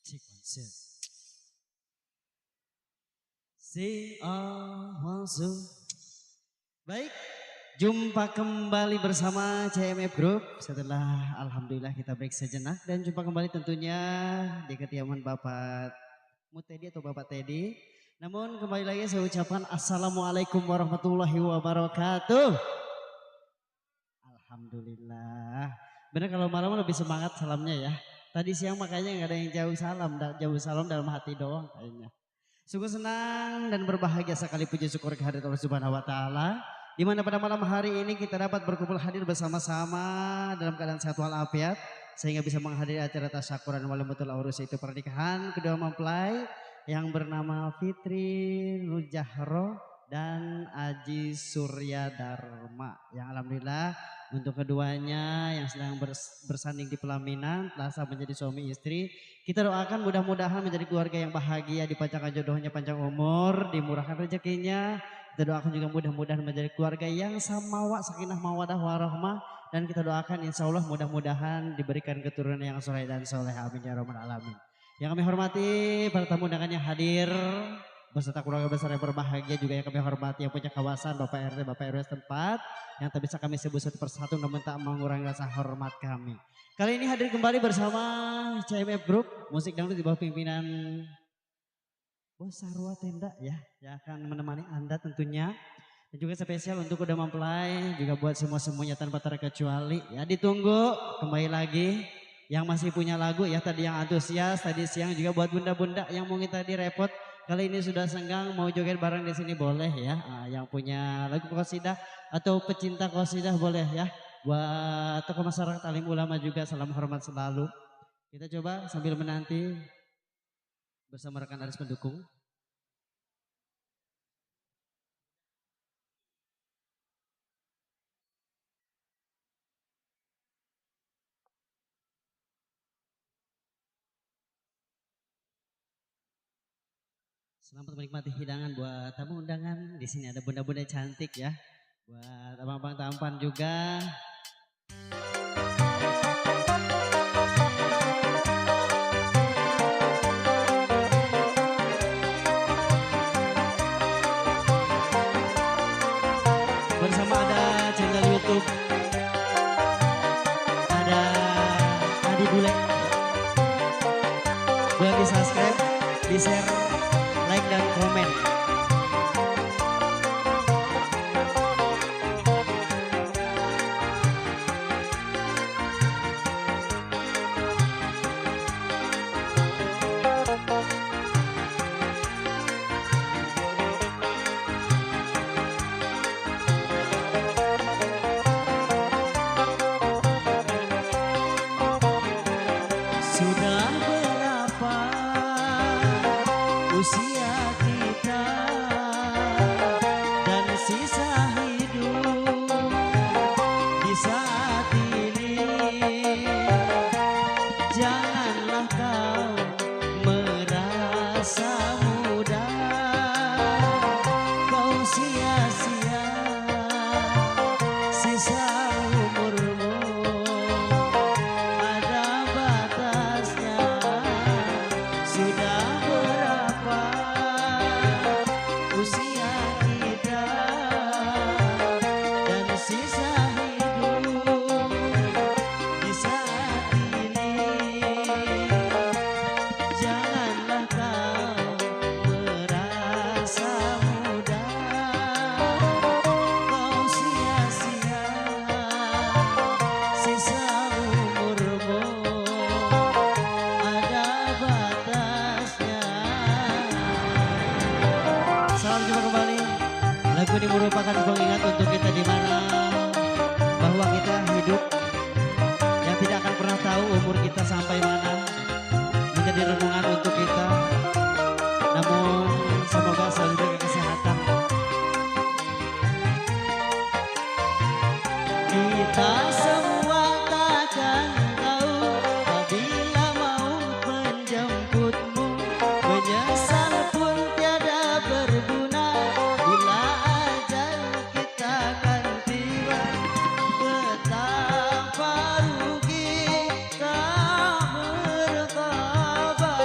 Cek konsep. Si langsung. Baik, jumpa kembali bersama CMF Group setelah alhamdulillah kita break sejenak dan jumpa kembali tentunya di kediaman Bapak Mutedi atau Bapak Teddy. Namun kembali lagi saya ucapkan Assalamualaikum warahmatullahi wabarakatuh. Alhamdulillah. Benar kalau malam lebih semangat salamnya ya. Tadi siang makanya nggak ada yang jauh salam dalam hati doang kayaknya. Sungguh senang dan berbahagia sekali puji syukur kehadirat Allah Subhanahu wa taala. Di mana pada malam hari ini kita dapat berkumpul hadir bersama-sama dalam keadaan sehat walafiat sehingga bisa menghadiri acara tasyakuran walimatul urus itu pernikahan kedua mempelai yang bernama Fitri Nurjahro dan Aji Surya Dharma yang alhamdulillah untuk keduanya yang sedang bersanding di pelaminan telah sah menjadi suami istri. Kita doakan mudah-mudahan menjadi keluarga yang bahagia, dipanjangkan jodohnya, panjang umur, dimurahkan rezekinya. Kita doakan juga mudah-mudahan menjadi keluarga yang samawa, sakinah mawadah warahmah. Dan kita doakan insya Allah mudah-mudahan diberikan keturunan yang soleh dan soleh. Amin ya rabbal alamin. Yang kami hormati para tamu undangan yang hadir beserta keluarga besar yang berbahagia juga yang kami hormati yang punya kawasan Bapak RT, Bapak RW setempat yang tak bisa kami sebut satu persatu namun tak mengurangi rasa hormat kami. Kali ini hadir kembali bersama CMF Group musik dangdut di bawah pimpinan Bos Sarwa Tenda ya yang akan menemani Anda tentunya. Dan juga spesial untuk udah mempelai juga buat semuanya tanpa terkecuali ya ditunggu kembali lagi yang masih punya lagu ya tadi yang antusias tadi siang juga buat bunda-bunda yang mungkin tadi repot. Kali ini sudah senggang mau joget bareng di sini boleh ya. Yang punya lagu qasidah atau pecinta qasidah boleh ya. Buat tokoh masyarakat alim ulama juga salam hormat selalu. Kita coba sambil menanti bersama rekan Aris pendukung. Selamat menikmati hidangan buat tamu undangan. Di sini ada bunda-bunda cantik ya. Buat abang-abang tampan juga. Bersama ada channel YouTube. Ada Adi Bule. Buat di subscribe, di share, like dan komen. Sudah berapa usia kita dan sisa hidup di saat ini. Janganlah kau merasa muda, kau sia-sia sisa umurmu. Sudah berapa usia kita dan sisa hidup di saat ini. Janganlah kau merasa muda, kau sia-sia sisa umurmu. Salam jumpa kembali. Lagu ini merupakan pengingat untuk kita di mana bahwa kita hidup yang tidak akan pernah tahu umur kita sampai mana. Menjadi renungan untuk kita. Namun semoga selalu diberi kesehatan. Kita semua takkan tahu apabila maut menjemputmu. Menyesal pun tiada berguna bila ajal kita akan tiba. Betapa rugi tak berkabar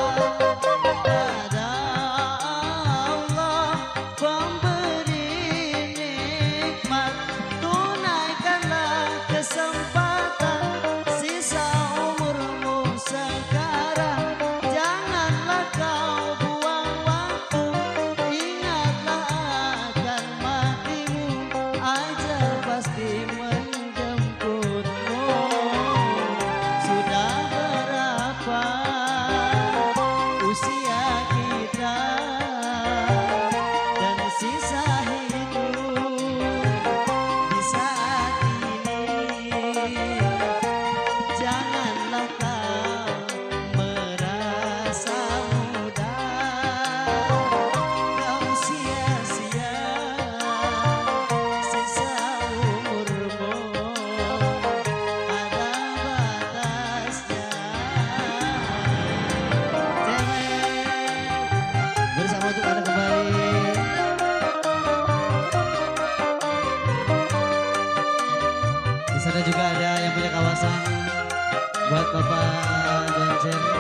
dan Jerry.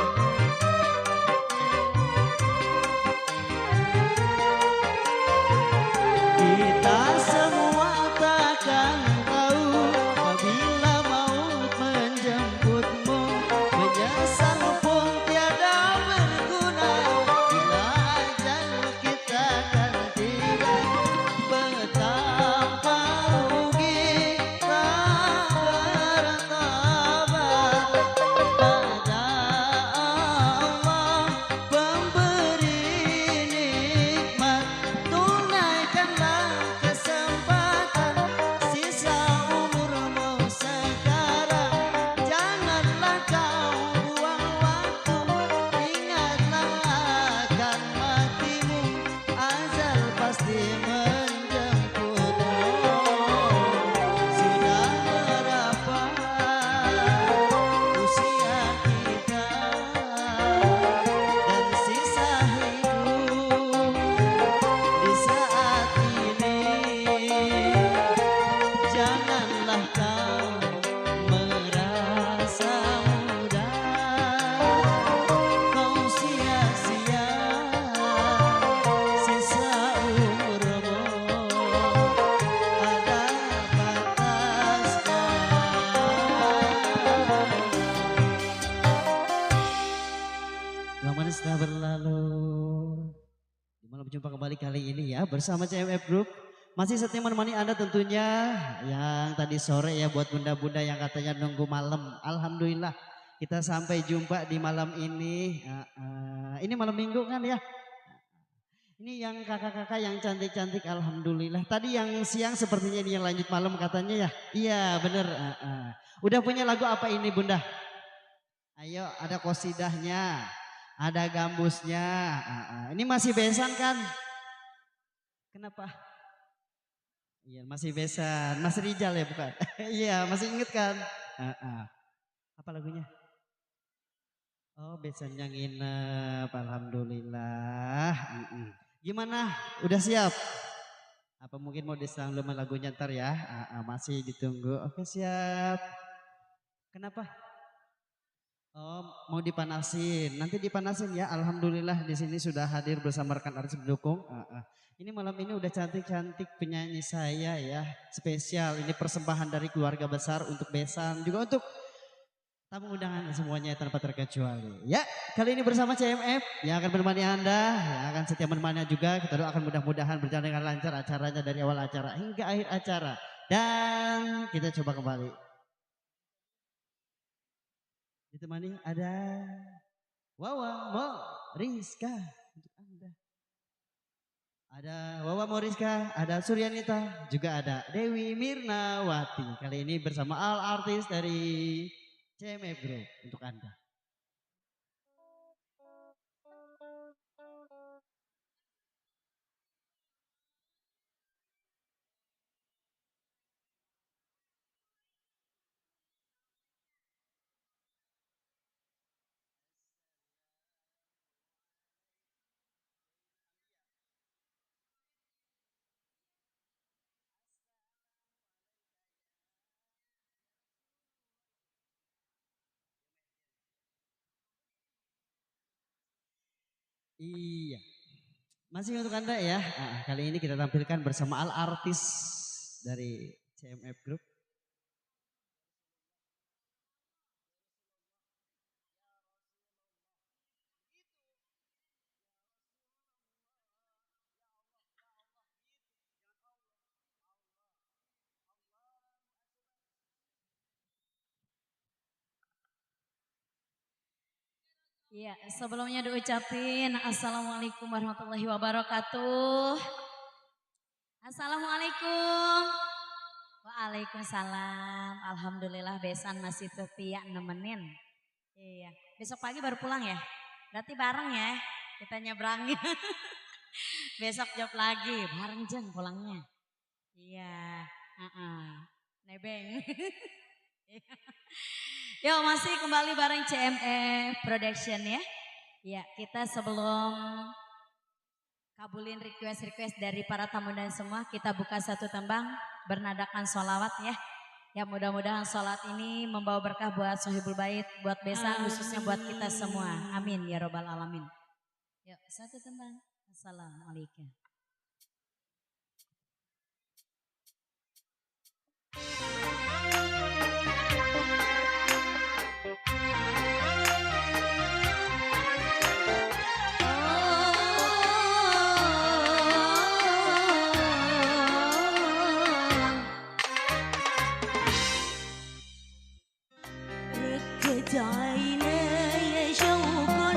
Kita semua takkan tahu apabila maut menjemputmu, menyesal pun tiada berguna bila ajal kita kan tiba. Betapa rugi tak bertobat pada Allah pemberi nikmat. Tunaikanlah kesempatan sisa umurmu sekarang, janganlah kau buang waktu. Ingatlah akan matimu, azal pasti menjemputmu. Sudah berapa usia kita dan sisa hidup di saat ini. Janganlah kau merasa muda, kau sia-sia sisa umurmu, ada batasnya. Lama sudah berlalu. Di malam jumpa kembali kali ini ya bersama CMF Group. Masih setia menemani Anda tentunya yang tadi sore ya buat bunda-bunda yang katanya nunggu malam. Alhamdulillah kita sampai jumpa di malam ini. Ini malam minggu kan ya. Ini yang kakak-kakak yang cantik-cantik alhamdulillah. Tadi yang siang sepertinya ini yang lanjut malam katanya ya. Iya bener. Udah punya lagu apa ini bunda? Ayo ada kosidahnya, ada gambusnya. Ini masih besan kan? Kenapa? Iya masih besan, Mas Rijal ya bukan? Iya masih inget kan? Apa lagunya? Oh besan yang nginep, alhamdulillah. Gimana? Udah siap? Apa mungkin mau diserang dulu lagunya ntar ya? Masih ditunggu. Oke siap. Kenapa? Oh mau dipanasin, nanti dipanasin ya. Alhamdulillah di sini sudah hadir bersama rekan artis pendukung. Ini malam ini udah cantik-cantik penyanyi saya ya, spesial. Ini persembahan dari keluarga besar untuk Besan, juga untuk tamu undangan semuanya tanpa terkecuali. Ya kali ini bersama CMF yang akan menemani Anda, yang akan setia menemani juga. Kita doakan mudah-mudahan berjalan dengan lancar acaranya dari awal acara hingga akhir acara. Dan kita coba kembali. Ditemani ada Wawa Moriska untuk Anda. Ada Wawa Moriska, ada Suryanita, juga ada Dewi Mirnawati. Kali ini bersama all artis dari CMF Group untuk Anda. Iya. Masih untuk Anda ya. Kali ini kita tampilkan bersama all artis dari CMF Group. Iya, sebelumnya diucapin Assalamualaikum warahmatullahi wabarakatuh. Assalamualaikum. Waalaikumsalam. Alhamdulillah Besan masih setia nemenin. Iya, besok pagi baru pulang ya? Berarti bareng ya, kita nyebrangin. Besok job lagi, bareng Jen pulangnya. Iya, nebeng. Yuk masih kembali bareng CMF Production ya. Ya kita sebelum kabulin request-request dari para tamu dan semua, kita buka satu tembang bernadakan sholawat ya. Ya mudah-mudahan sholat ini membawa berkah buat Sohibul Bait, buat Besan, khususnya buat kita semua. Amin ya robbal alamin. Yuk satu tembang. Assalamualaikum. ركت عيناي شوقا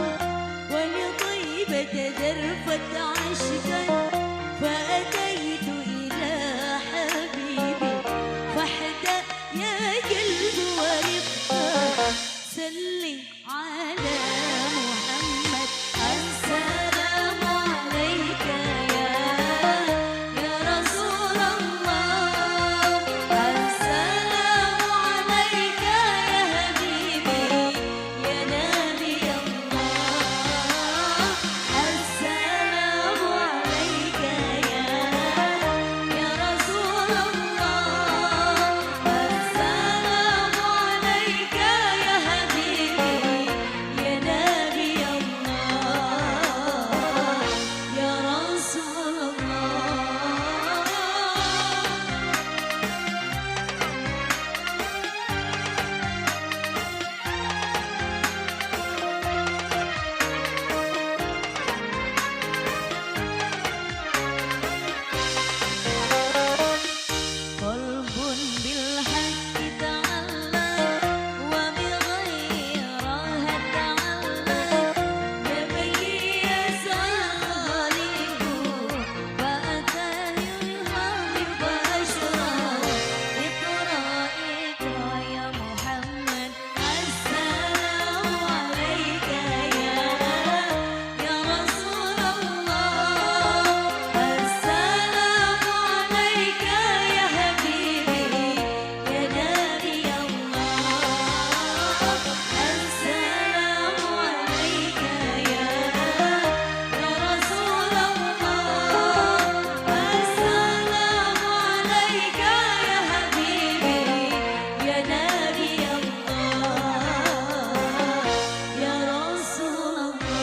ولطيبة ذرفة عشقا فأتيت إلى حبيبي فاحدأ يا قلب ورقة سلي على محمد السلام عليك يا رسول الله السلام عليك يا حبيبي يا نبي الله السلام عليك يا رسول الله السلام عليك يا حبيبي يا نبي الله يا رسول الله قلب بالحق تعلق وبغيرها تعلق نبي صالح فأتى يلهم فأشرق اقرأ اقرأ يا محمد السلام عليك يا رسول الله السلام عليك يا حبيبي يا نبي الله السلام عليك يا رسول الله السلام عليك يا حبيبي يا نبي الله يا رسول الله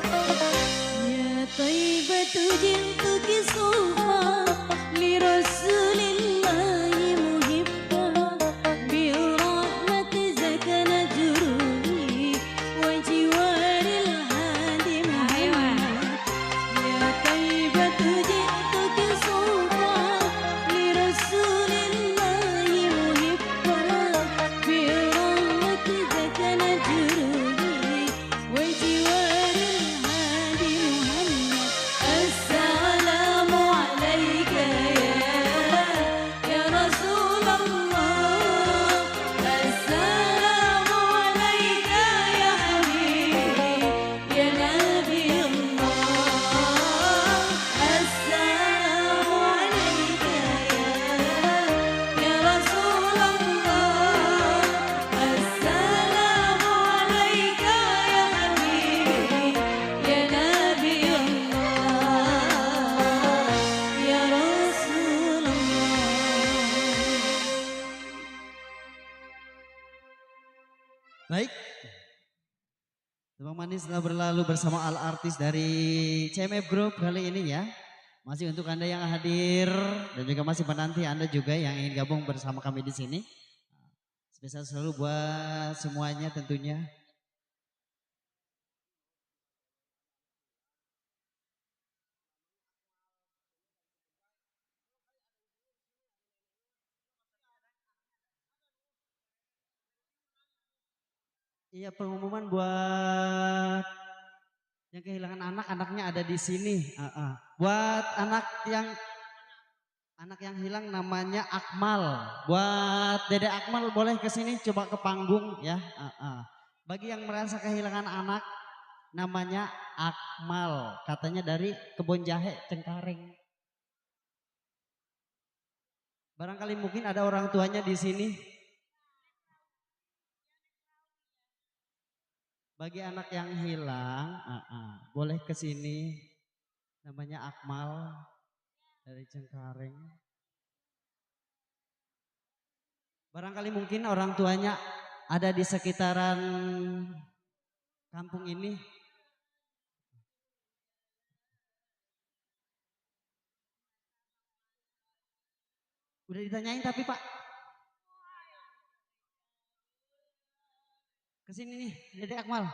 يا طيبة جئتك صوفا لرسول الله محبا بالرحمة سكن جروحي وجوار الهادي محمد يا طيبة جئتك صوفا لرسول الله محبا بالرحمة سكن جروحي وجوار الهادي محمد السلام عليك يا رسول الله السلام عليك يا حبيبي يا نبي الله السلام عليك يا رسول الله السلام عليك يا حبيبي يا نبي الله يا رسول الله Baik. Tebang manis telah berlalu bersama al artis dari CMF Group kali ini ya. Masih untuk Anda yang hadir dan juga masih menanti Anda juga yang ingin gabung bersama kami di sini. Spesial selalu buat semuanya tentunya. Iya, pengumuman buat yang kehilangan anak, anaknya ada di sini. Buat anak yang Anak yang hilang namanya Akmal. Buat Dede Akmal boleh ke sini coba ke panggung ya. Bagi yang merasa kehilangan anak namanya Akmal. Katanya dari Kebon Jahe Cengkareng. Barangkali mungkin ada orang tuanya di sini. Bagi anak yang hilang, boleh ke sini. Namanya Akmal dari Cengkareng. Barangkali mungkin orang tuanya ada di sekitaran kampung ini. Udah ditanyain tapi Pak. Kesini nih, Dede Akmal.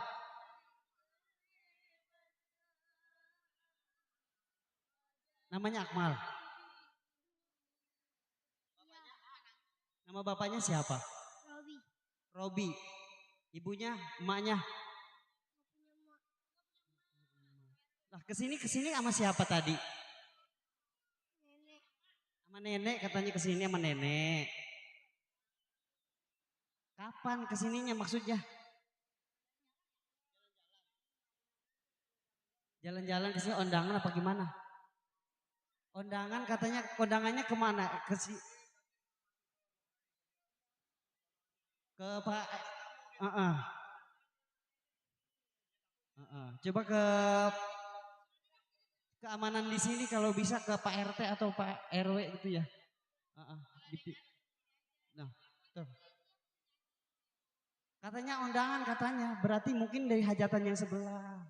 Namanya Akmal. Nama bapaknya siapa? Robi. Robi. Ibunya, emaknya. Nah kesini sama siapa tadi? Nenek. Sama nenek katanya kesini sama nenek. Kapan kesininya maksudnya? Jalan-jalan kesini undangan apa gimana? Undangan katanya kondangannya kemana? Ke Pak. Coba ke keamanan di sini kalau bisa ke Pak RT atau Pak RW gitu ya. Nah, tuh. Katanya undangan katanya, berarti mungkin dari hajatan yang sebelah.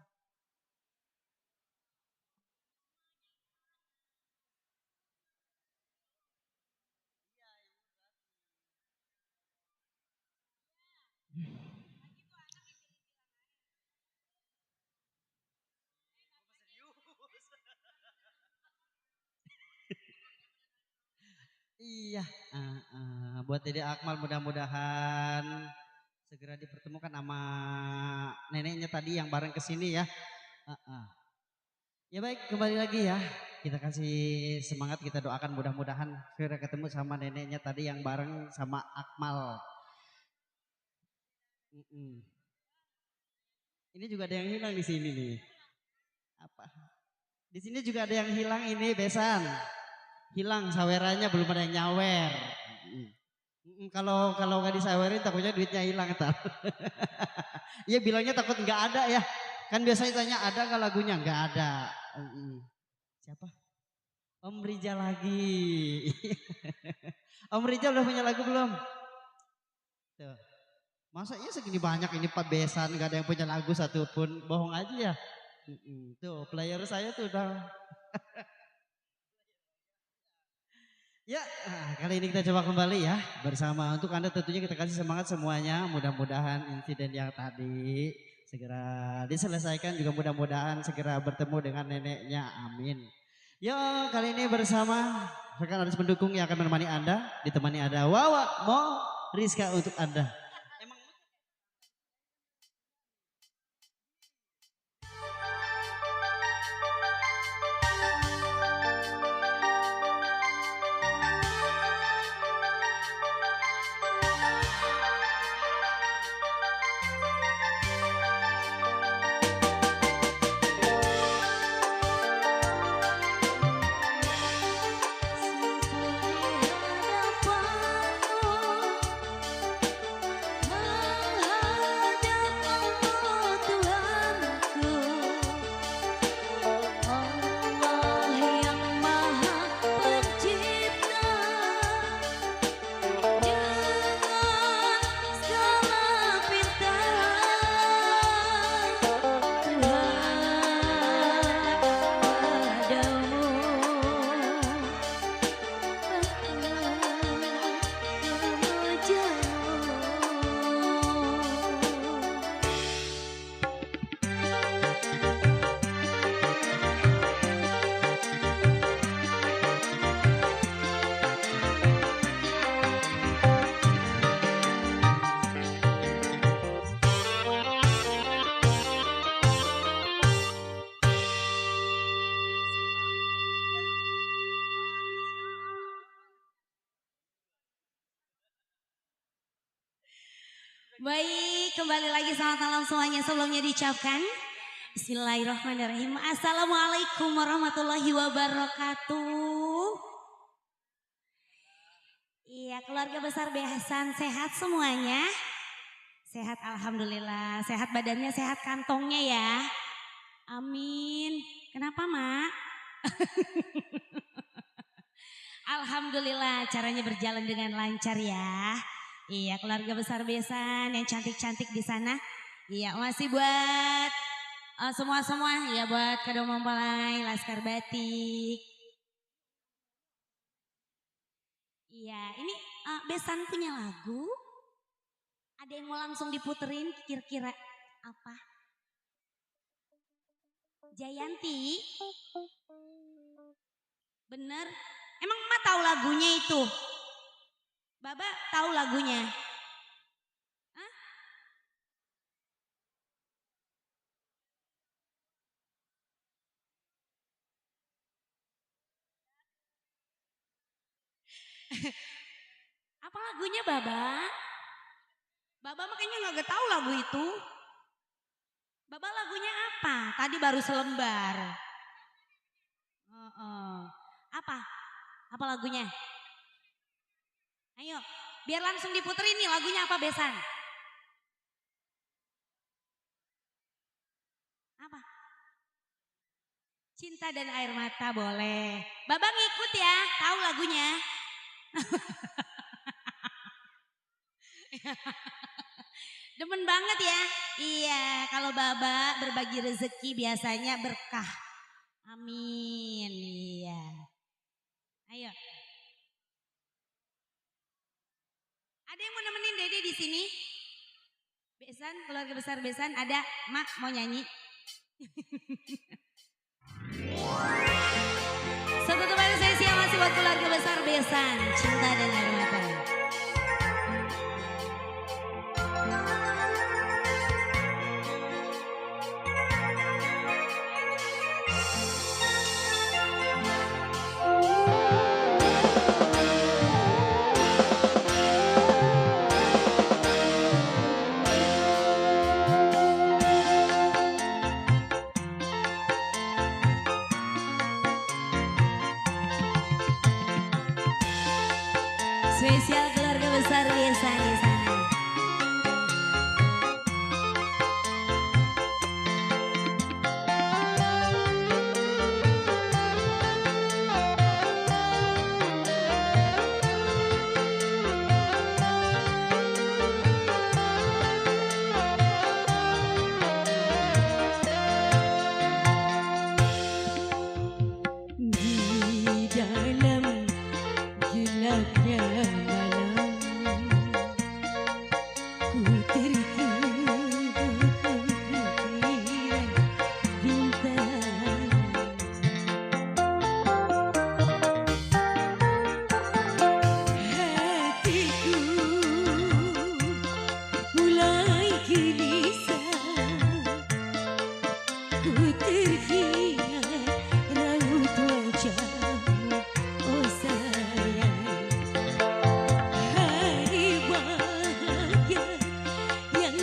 Iya, buat Dede Akmal mudah-mudahan segera dipertemukan sama neneknya tadi yang bareng kesini ya. Ya baik, kembali lagi ya. Kita kasih semangat, kita doakan mudah-mudahan segera ketemu sama neneknya tadi yang bareng sama Akmal. Ini juga ada yang hilang di sini nih. Apa? Di sini juga ada yang hilang ini besan. Hilang sawerannya belum ada yang nyawer. Kalau nggak disawerin takutnya duitnya hilang ntar. Iya bilangnya takut nggak ada ya. Kan biasanya tanya ada nggak lagunya? Nggak ada. Siapa? Om Rijal lagi. Om Rijal udah punya lagu belum? Tuh. Masa iya segini banyak ini Pak besan nggak ada yang punya lagu satupun, bohong aja ya. Tuh player saya tuh udah. Ya, kali ini kita coba kembali ya bersama untuk Anda tentunya kita kasih semangat semuanya. Mudah-mudahan insiden yang tadi segera diselesaikan, juga mudah-mudahan segera bertemu dengan neneknya. Amin. Yo, kali ini bersama rekan artis pendukung yang akan menemani Anda, ditemani ada Wawa, Mo, Rizka untuk Anda. Baik, kembali lagi selamat malam semuanya. Sebelumnya diucapkan Bismillahirrahmanirrahim. Assalamualaikum warahmatullahi wabarakatuh. Iya, keluarga besar Besan sehat semuanya? Sehat alhamdulillah. Sehat badannya, sehat kantongnya ya. Amin. Kenapa, Mak? Alhamdulillah caranya berjalan dengan lancar ya. Iya, keluarga besar Besan yang cantik-cantik di sana. Iya, masih buat semua-semua ya, buat Kado Mempelai, Laskar Batik. Iya, ini Besan punya lagu. Ada yang mau langsung diputerin kira-kira apa? Jayanti? Bener? Emang emak tahu lagunya itu? Baba tahu lagunya? Hah? Apa lagunya Baba? Baba makanya nggak tahu lagu itu. Baba lagunya apa? Tadi baru selembar. Apa? Apa lagunya? Ayo, biar langsung diputerin nih lagunya apa Besan? Apa? Cinta dan Air Mata boleh. Baba ngikut ya, tahu lagunya. Demen banget ya. Iya, kalau Baba berbagi rezeki biasanya berkah. Amin. Iya. Ayo. Ada yang mau nemenin Dede di sini? Besan, keluarga besar Besan, ada Mak mau nyanyi? Satu kembali sesi yang masih buat keluarga besar Besan, Cinta dan Air Mata. Spesial keluarga besar Besan di sana. Di dalam gelapnya malam ku tertidur kepikiran bintang. Hatiku mulai gelisah, ku terhias raut wajahmu, oh sayang. Hari bahagia yang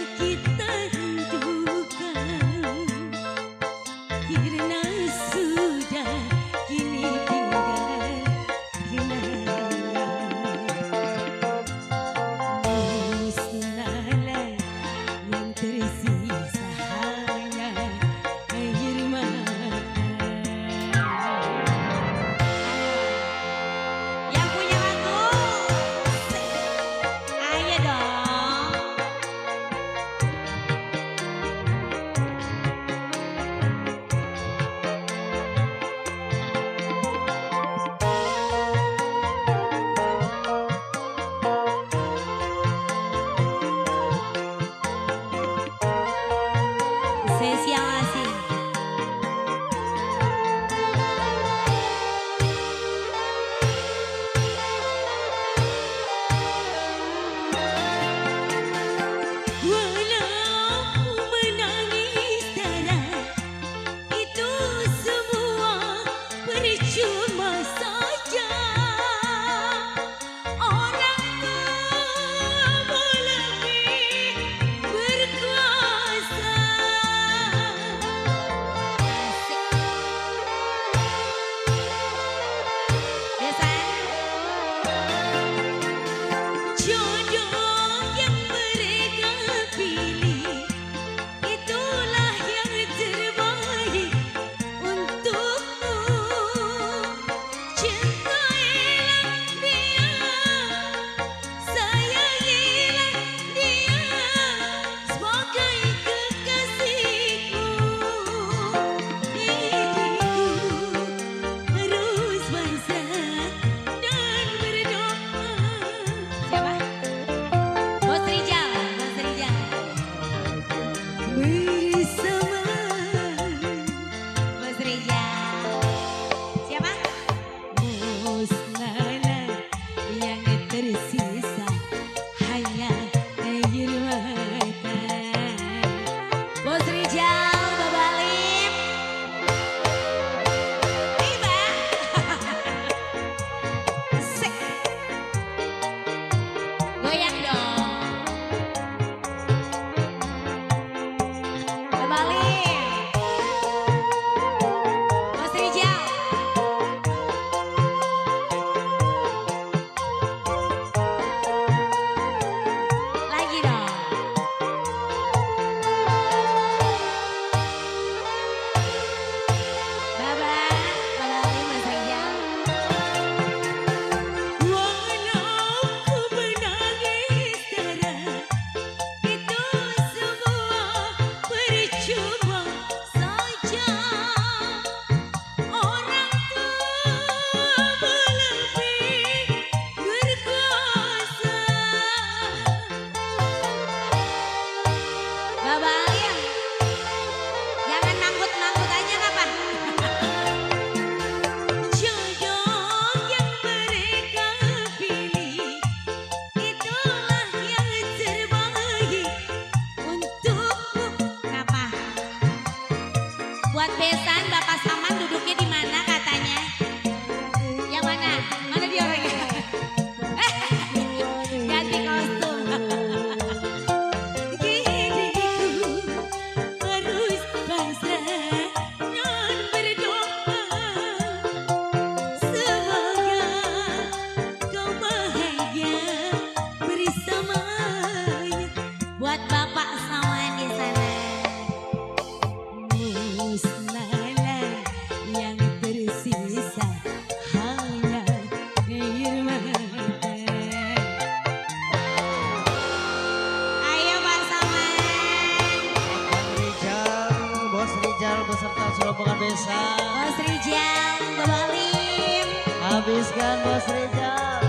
rombongan besan. Bos Rijal, Bapak Alim. Habiskan Bos Rizal.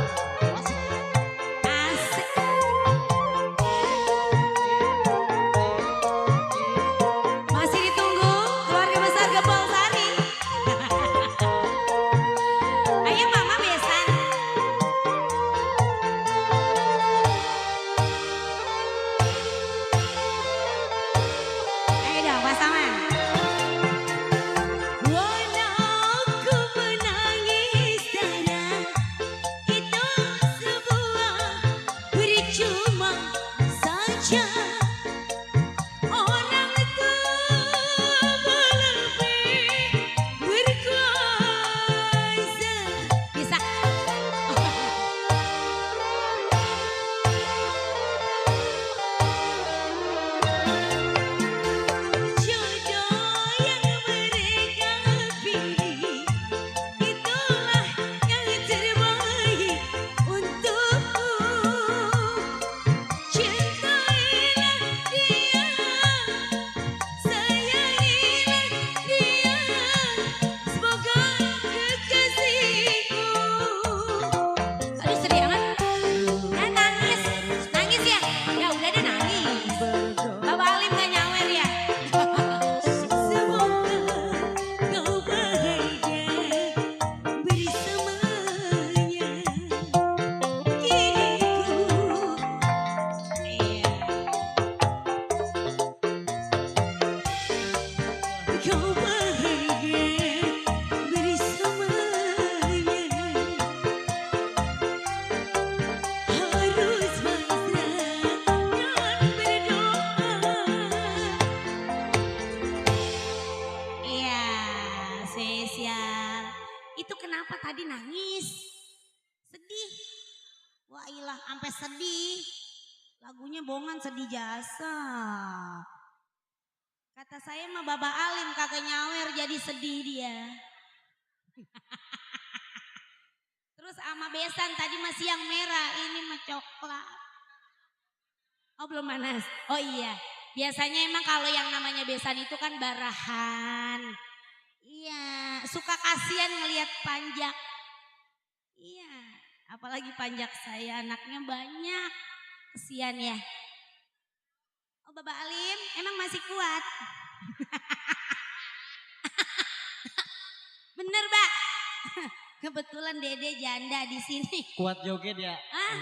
Asik. Masih ditunggu keluarga besar Gempol Sari. Ayo mama besan. Ayo dong pasangan. Walau ku menangis darah, itu sebuah percuma saja. Orang tua lebih berkuasa. Bisa. Jodoh yang mereka pilih, itulah yang terbaik untukku. Cintailah dia, sayangilah dia, semoga kekasihku. Aduh sedih amat. Ya nangis. Nangis ya? Ya udah deh nangis. Bapak Alim gak nyawer ya? Semoga kau bahagia bersamanya. Kini Iya. kau bahagia bersamanya. Harus pasrah dan berdoa. Iya, spesial. Itu kenapa tadi nangis? Sedih. Wah ilah, sampai sedih. Lagunya bohongan sedih jasa. Kata saya mah Bapak Alim kagak nyawer jadi sedih dia. Terus sama besan tadi masih yang merah, ini mah coklat. Oh belum panas. Oh iya, biasanya emang kalau yang namanya besan itu kan barahan. Iya, suka kasihan ngelihat panjak. Iya, apalagi panjak saya anaknya banyak. Kesian ya. Oh Bapak Alim, emang masih kuat? Bener, Mbak. Kebetulan Dede janda di sini. Kuat joget ya. Ah,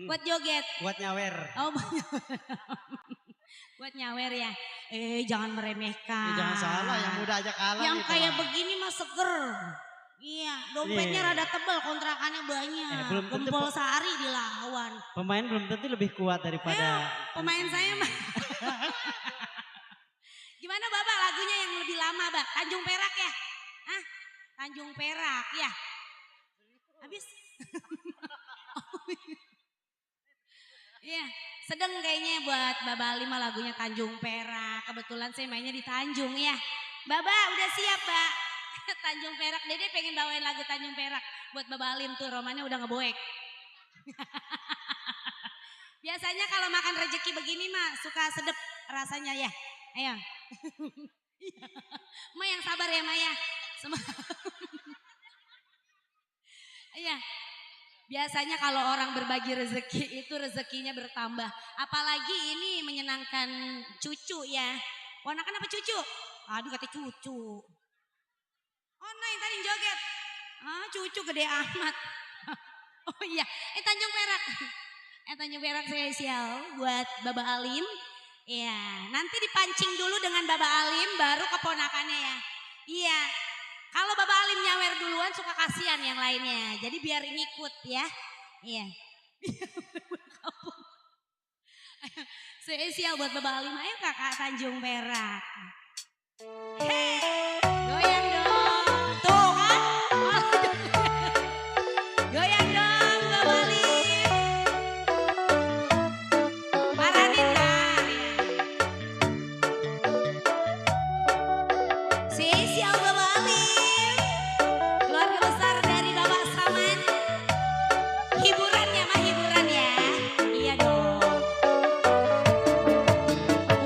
buat joget. Kuat nyawer. Oh, buat nyawer ya. Jangan meremehkan. Jangan salah, yang muda aja kalah. Yang nih, kayak Pak. begini mah seger. Iya, dompetnya Iya. rada tebel, kontrakannya banyak. belum tentu, Gempol Pak. Sari dilawan. Pemain belum tentu lebih kuat daripada Pemain saya mah. Gimana Bapak lagunya yang lebih lama, Bang? Tanjung Perak ya? Hah? Tanjung Perak ya? Habis? Iya, sedang kayaknya buat Baba Lima lagunya Tanjung Perak. Kebetulan saya mainnya di Tanjung ya. Baba udah siap, Mbak. Tanjung Perak. Dede pengen bawain lagu Tanjung Perak buat Baba Alim tuh, romannya udah ngeboek. Biasanya kalau makan rezeki begini mah suka sedep rasanya ya. Ayo. Ma yang sabar ya Maya. Iya. Biasanya kalau orang berbagi rezeki itu rezekinya bertambah. Apalagi ini menyenangkan cucu ya. Ponakan apa cucu? Aduh kata cucu. Oh nah yang tadi yang joget. Ah cucu gede amat. Oh iya. Tanjung Perak. Tanjung Perak spesial buat Baba Alim. Iya, nanti dipancing dulu dengan Baba Alim baru keponakannya ya. Iya. Kalau Baba Alim nyawer duluan suka kasihan yang lainnya. Jadi biar ngikut ya. Iya. Spesial buat Baba Alim. Ayo Kakak Tanjung Perak. Hei, goyang dong. Tuh kan? Goyang dong Baba Alim. Paranin kan ya. Spesial Baba Alim. Keluarga besar dari Bapak Saman. Hiburan ya mah hiburan ya. Iya dong.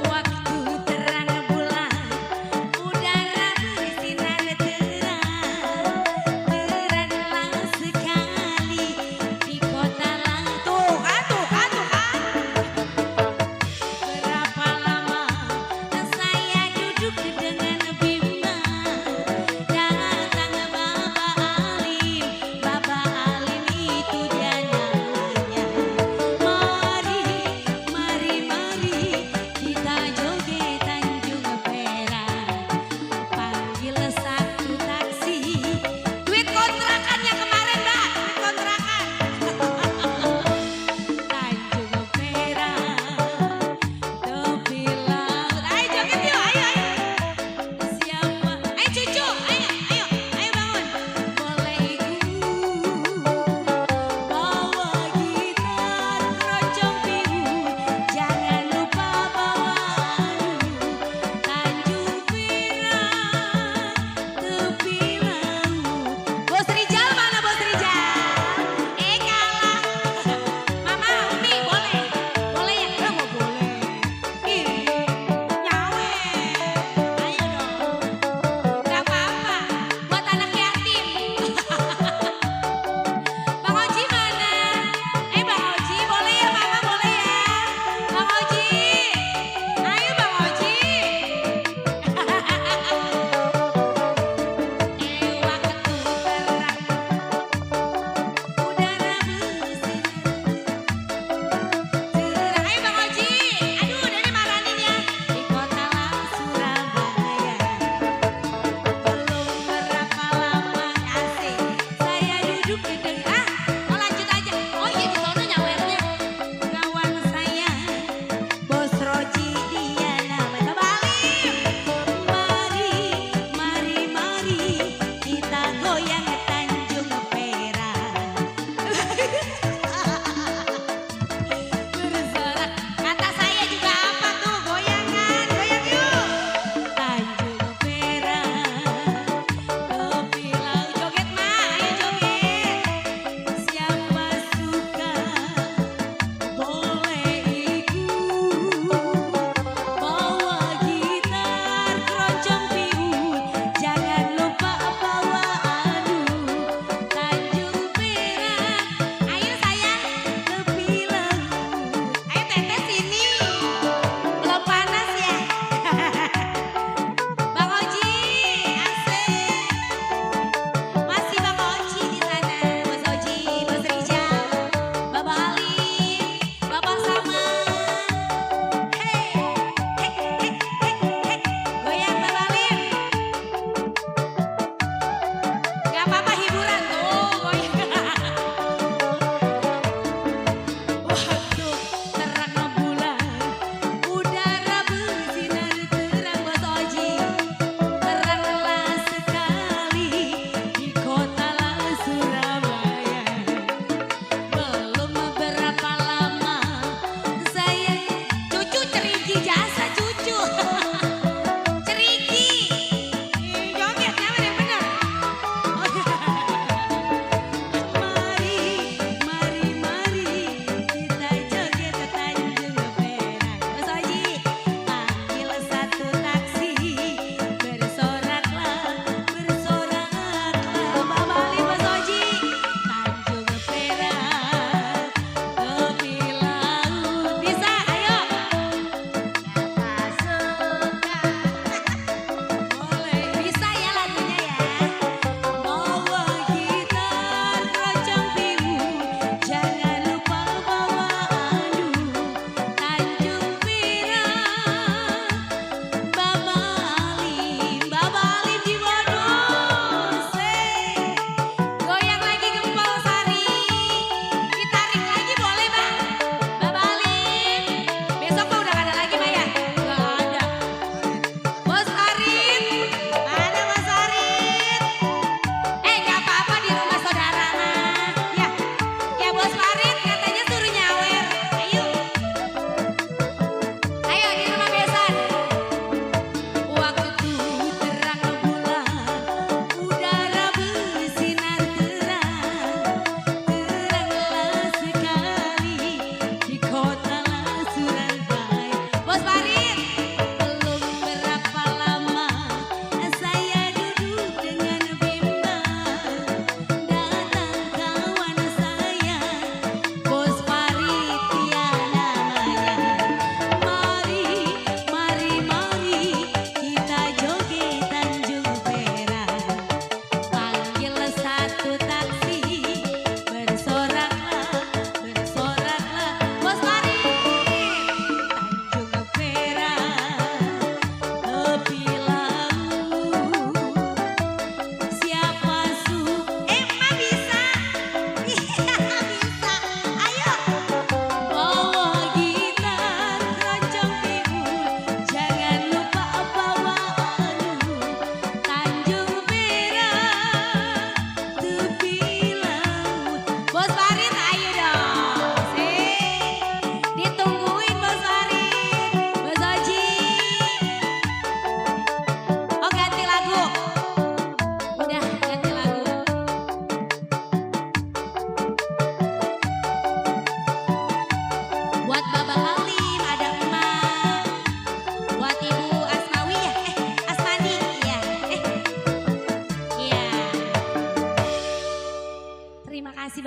Waktu terang bulan udah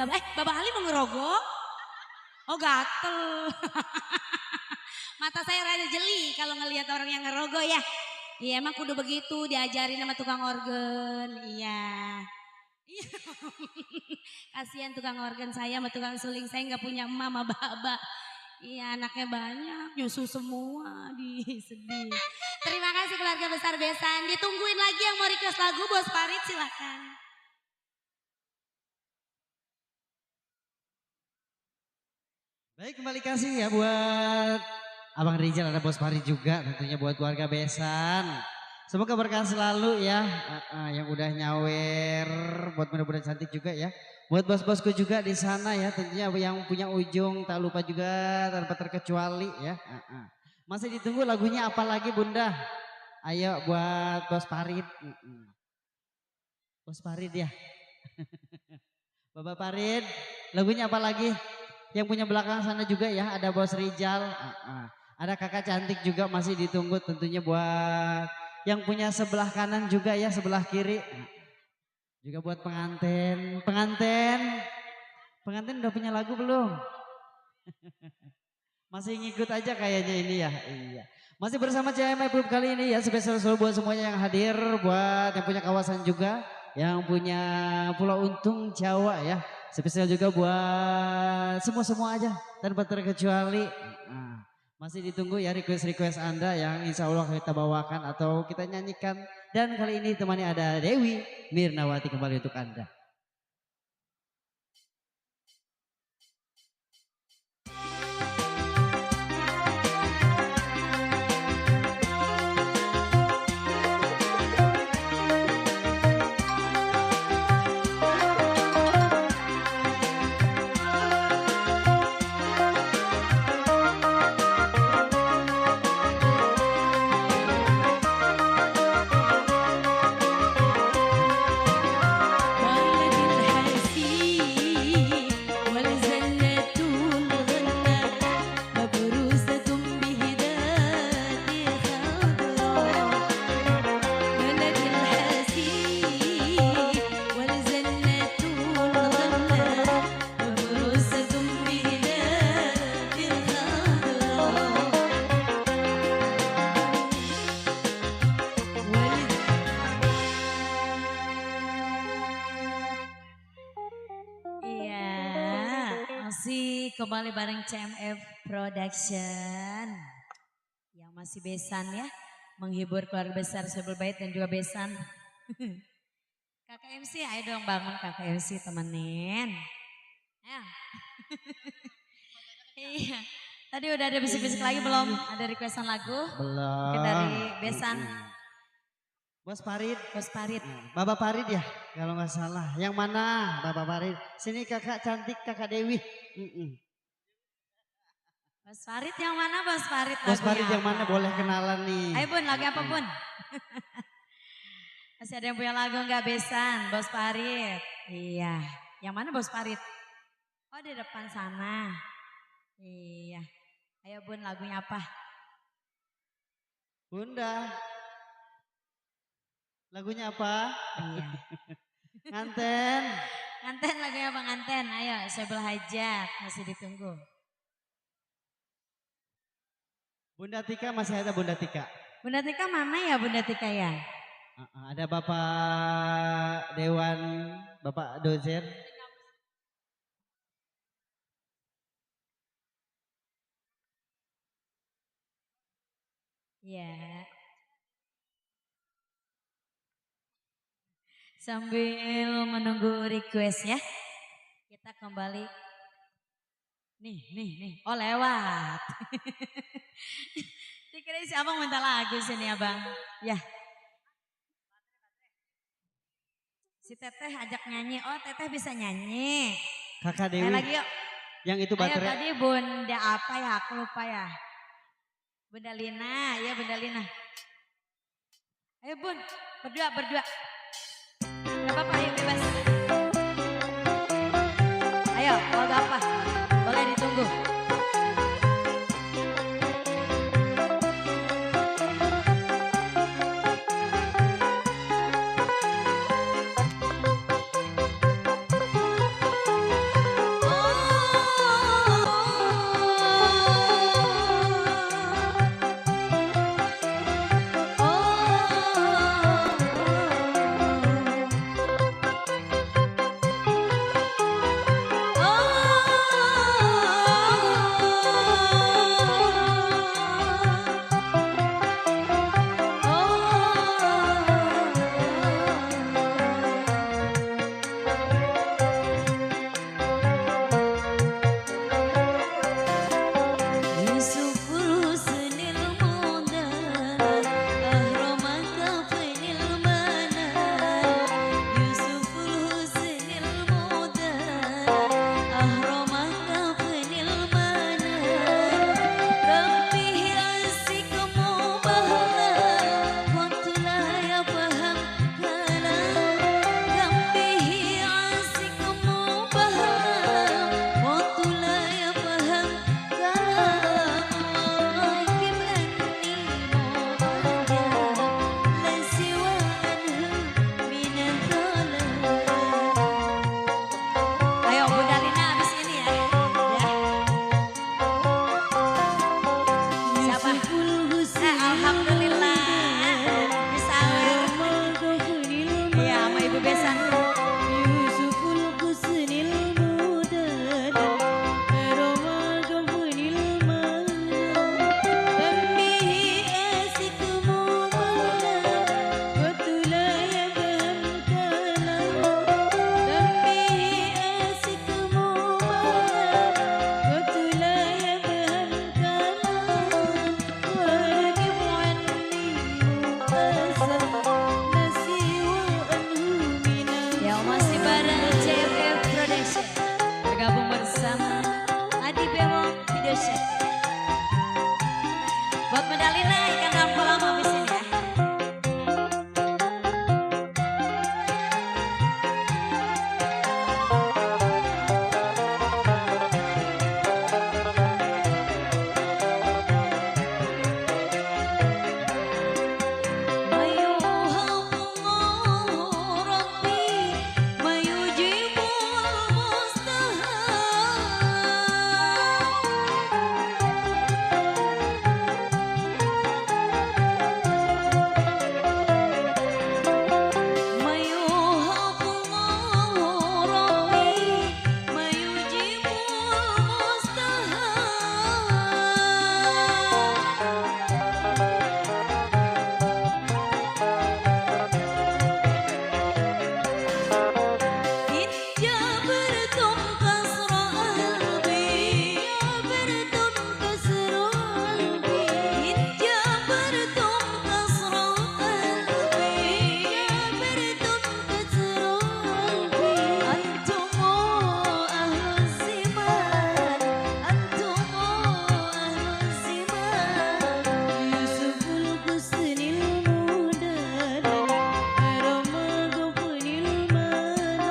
Baba Ali mau ngerogok? Oh gatel. Mata saya rada jeli kalau ngelihat orang yang ngerogok ya. Iya emang kudu begitu diajarin sama tukang organ. Iya. Iya. Kasihan tukang organ saya sama tukang suling saya nggak punya emak sama baba. Iya anaknya banyak nyusu semua sedih. Terima kasih keluarga besar Besan. Ditungguin lagi yang mau request lagu Bos Farid silakan. Baik kembali kasih ya buat Abang Rizal, ada Bos Farid juga tentunya buat keluarga Besan. Semoga berkah selalu ya yang udah nyawer buat mudah-mudahan cantik juga ya. Buat bos-bosku juga di sana ya tentunya yang punya ujung tak lupa juga tanpa terkecuali ya. Masih ditunggu lagunya apa lagi Bunda? Ayo buat Bos Farid. Bos Farid ya. Bapak Farid, lagunya apa lagi? Yang punya belakang sana juga ya, ada Bos Rizal, ada kakak cantik juga masih ditunggu tentunya buat yang punya sebelah kanan juga ya, sebelah kiri. Juga buat pengantin, pengantin udah punya lagu belum? Masih ngikut aja kayaknya ini ya, iya. Masih bersama CMF Group kali ini ya, spesial selalu buat semuanya yang hadir, buat yang punya kawasan juga, yang punya Pulau Untung Jawa ya. Spesial juga buat semua aja tanpa terkecuali. Masih ditunggu ya request Anda yang insya Allah kita bawakan atau kita nyanyikan. Dan kali ini temani ada Dewi Mirnawati kembali untuk Anda. Kembali bareng CMF Production yang masih Besan ya, menghibur keluarga besar Sebel Bait dan juga Besan. Kakak MC ayo dong bangun kakak MC temenin. Ayo. Iya. Tadi udah ada bisik-bisik lagi belum? Ada requestan lagu? Belum. Mungkin dari Besan. Bos Farid. Bos Farid. Bapak Farid ya kalau nggak salah. Yang mana Bapak Farid? Sini kakak cantik kakak Dewi. Bos Farid yang mana Bos Farid? Bos Farid yang mana boleh kenalan nih. Ayo Bun, lagu apa Bun? Masih ada yang punya lagu nggak Besan? Bos Farid. Iya. Yang mana Bos Farid? Oh di depan sana. Iya. Ayo Bun, lagunya apa? Bunda. Lagunya apa? Iya. Nganten. Nganten lagunya apa nganten? Ayo Sebel Hajat masih ditunggu. Bunda Tika masih ada Bunda Tika. Bunda Tika mana ya Bunda Tika ya? Ada Bapak Dewan, Bapak Dozen. Ya. Sambil menunggu request ya. Kita kembali. Nih. Oh lewat. Dikira si abang minta lagu sini abang. Ya. Si Teteh ajak nyanyi. Oh Teteh bisa nyanyi. Kakak Dewi. Ayo lagi yuk. Yang itu baterai. Ayo tadi Bunda apa ya? Aku lupa ya. Bunda Lina. Ya Bunda Lina. Ayo Bun. Berdua. Gak apa-apa ayo bebas. Ayo lagu apa? Boleh ditunggu. ikan dalam kolam habis ini ya.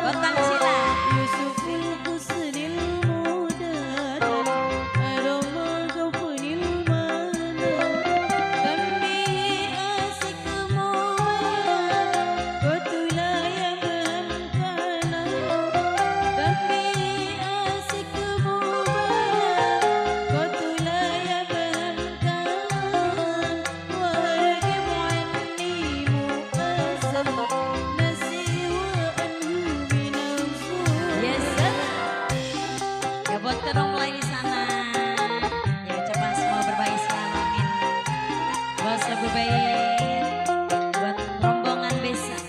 Botang sila. Yes, sir. Ya buat terong mulai di sana. Ya coba semua berbagi selalu amin. Buat lebih baik. Buat rombongan besar.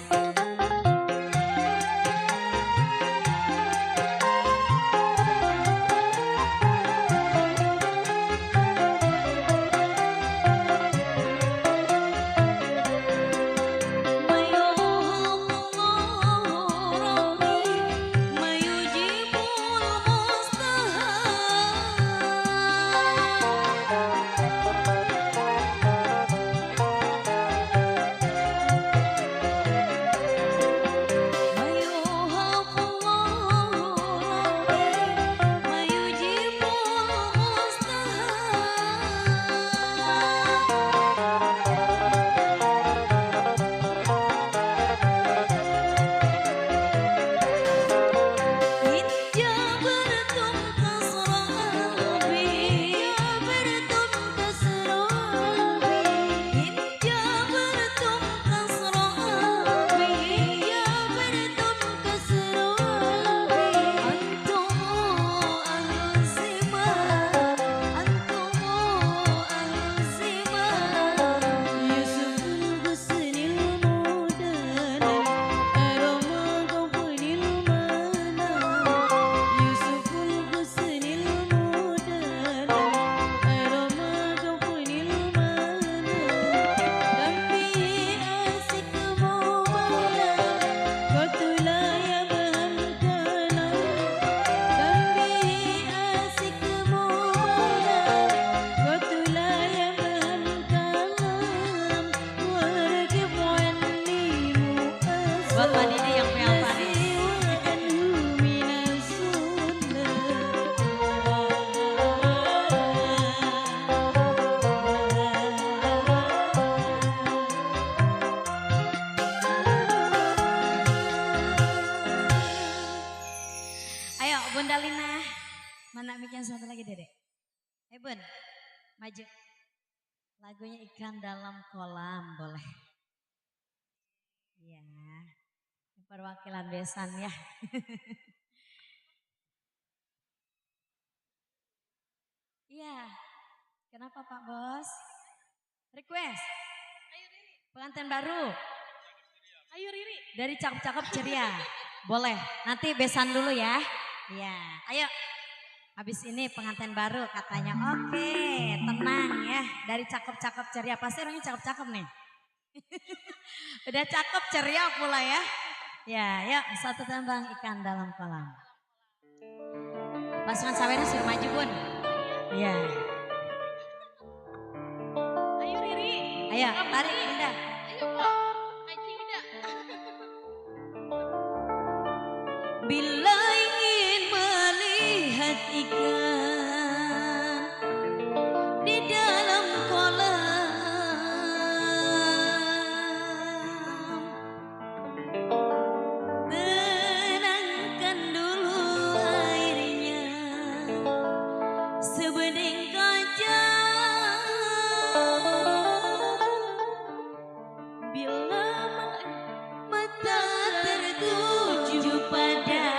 Buat Mbak Didi yang punya Paris. Ayo Bunda Lina, mana bikin satu lagi Dedek? Bun, maju. Lagunya Ikan Dalam Kolam boleh. Iya, perwakilan besan ya. Iya, kenapa Pak Bos? Request, pengantin baru. Ayo Riri. Dari cakep-cakep ceria. Boleh, nanti besan dulu ya. Iya, ayo. Habis ini pengantin baru katanya. Oke, tenang ya. Dari cakep-cakep ceria, pasti orangnya cakep-cakep nih. Udah cakep ceria pula ya. Ya, yuk satu tambang Ikan Dalam Kolam. Pasangan sawernya suruh maju Bun. Iya. Ayo Riri. Ayo, tarik Bunda. Ayo Pok, mancing dah. Bila ingin melihat ikan di dalam kolam, tenangkan dulu airnya sebening kaca. Bila mata tertuju pada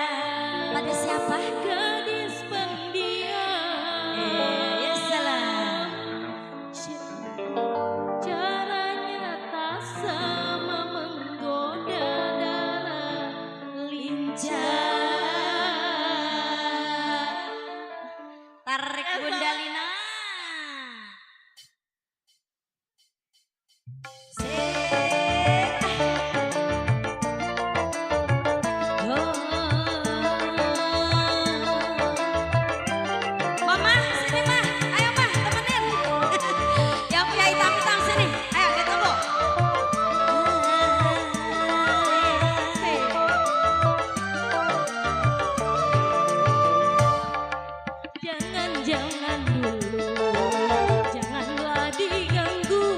siapa? Gadis pendiam. Ya salam. Caranya tak sama menggoda darah lincah. Tarik Bunda Lina. Mama, sini mah, ayo mah temenin. Yang punya hitam-hitam sini, ayo kita bu. Jangan dulu, janganlah diganggu.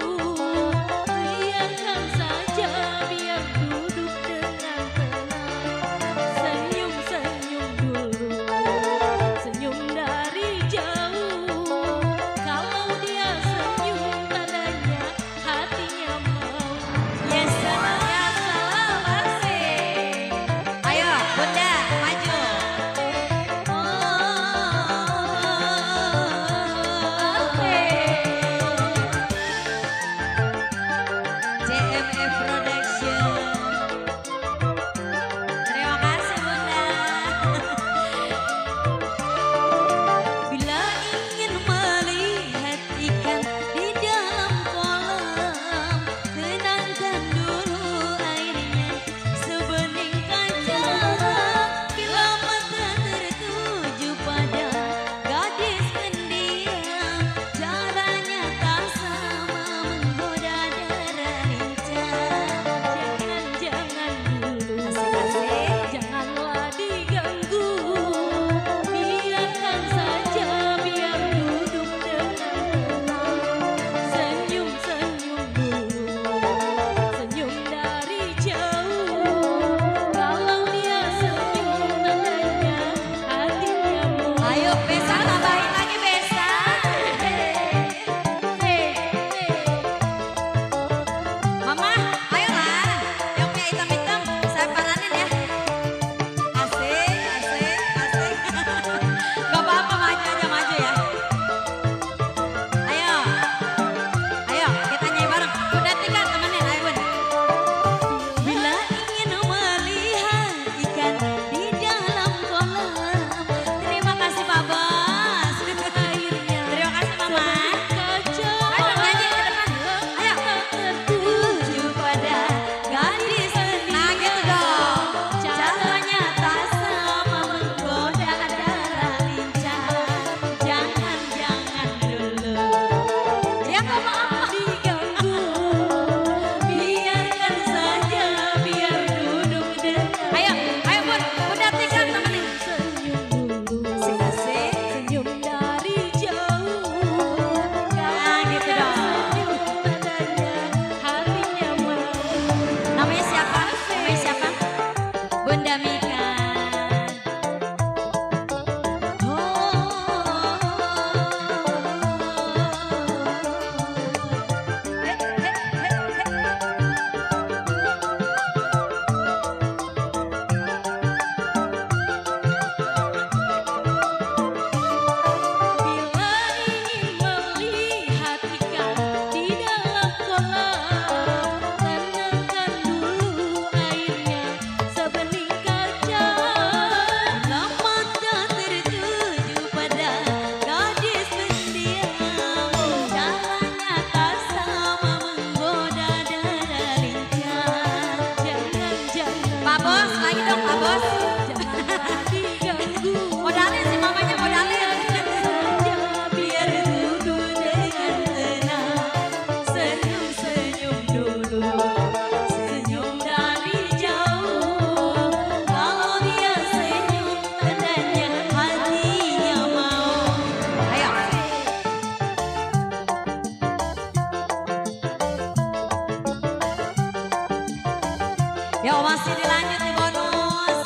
Yuk masih dilanjut nih bonus.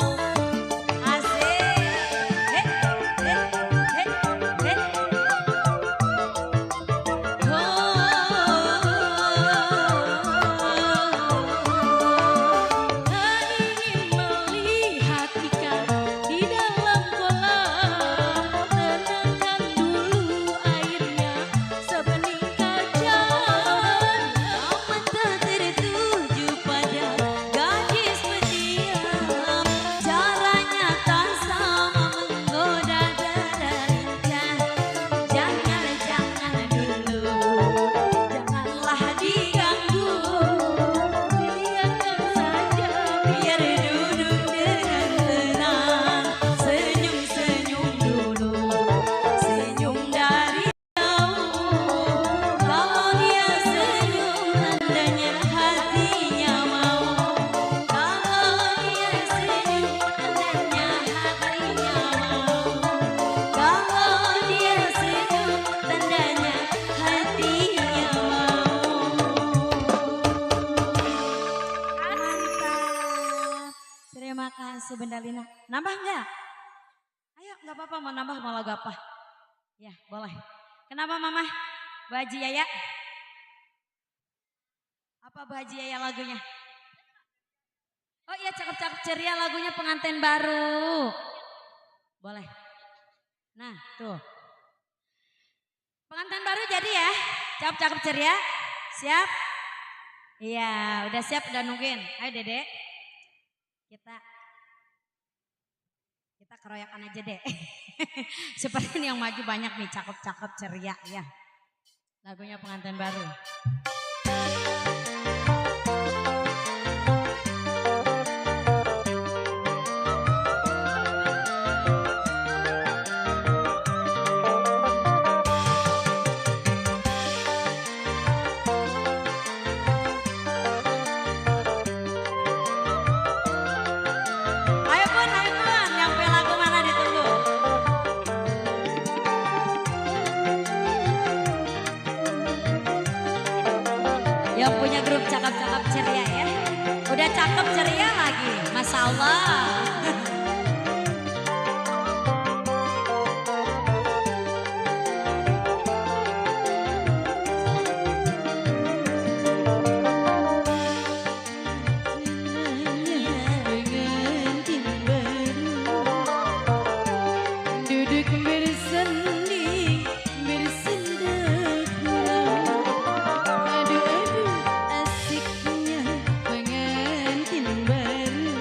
Asik. Hei, hei, hei, hei. Tak ingin melihat ikan di dalam kolam. Tenangkan dulu airnya sebening kaca. Aman tak tertuju pada gadis pendiam. Caranya tak sama menggoda dada lincah. Jangan dulu, janganlah diganggu. Biarkan saja Biar duduk dengan tenang. Senyum-senyum dulu, senyum dari jauh. Kalau dia senyum tandanya hatinya mau. Kalau dia senyum tandanya hatinya mau. Kalau dia senyum tandanya hatinya mau. Mantap. Terima kasih Bunda Lina. Nambah enggak? Ayo enggak apa-apa, mau nambah mau lagu apa? Ya boleh. Kenapa Mama? Bu Haji Yaya? Apa Bu Haji Yaya lagunya? Oh iya cakep-cakep ceria lagunya pengantin baru. Boleh. Nah tuh. Pengantin baru jadi ya? Cakep-cakep ceria? Siap? Iya udah siap udah nungguin. Ayo Dedek. Kita keroyakan aja deh. Seperti ini yang maju banyak nih cakep-cakep ceria ya. Lagunya pengantin baru. Ayo pun, yang punya lagu mana ditunggu. Yang punya grup cakep-cakep ceria ya. Udah cakep ceria lagi, Masya Allah. pengantin baru duduk bersanding bersendek aduh aduh asiknya pengantin baru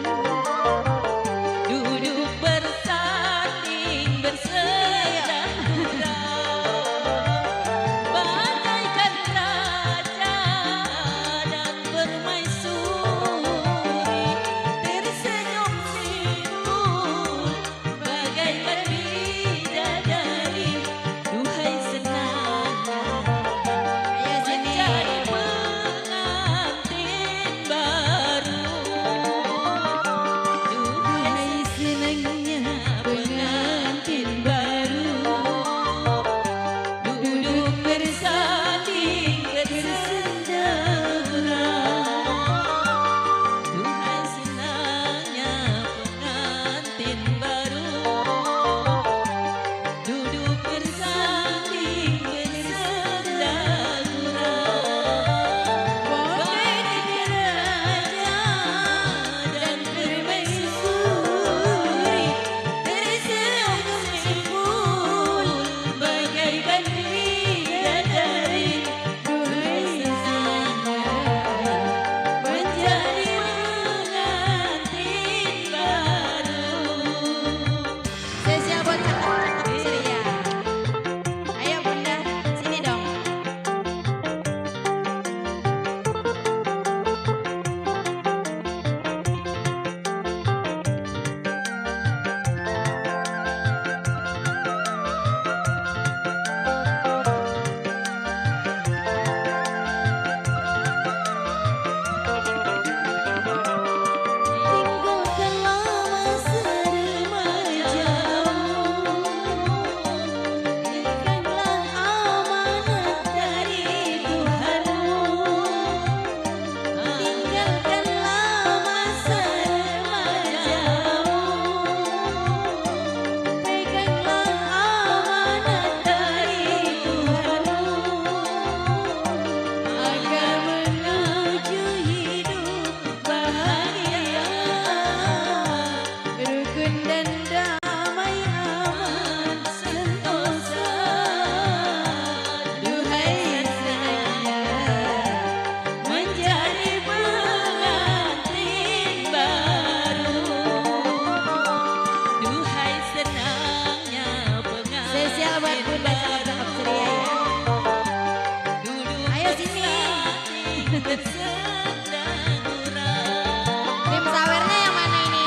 bersandar gurau. Tim sawernya yang mana ini?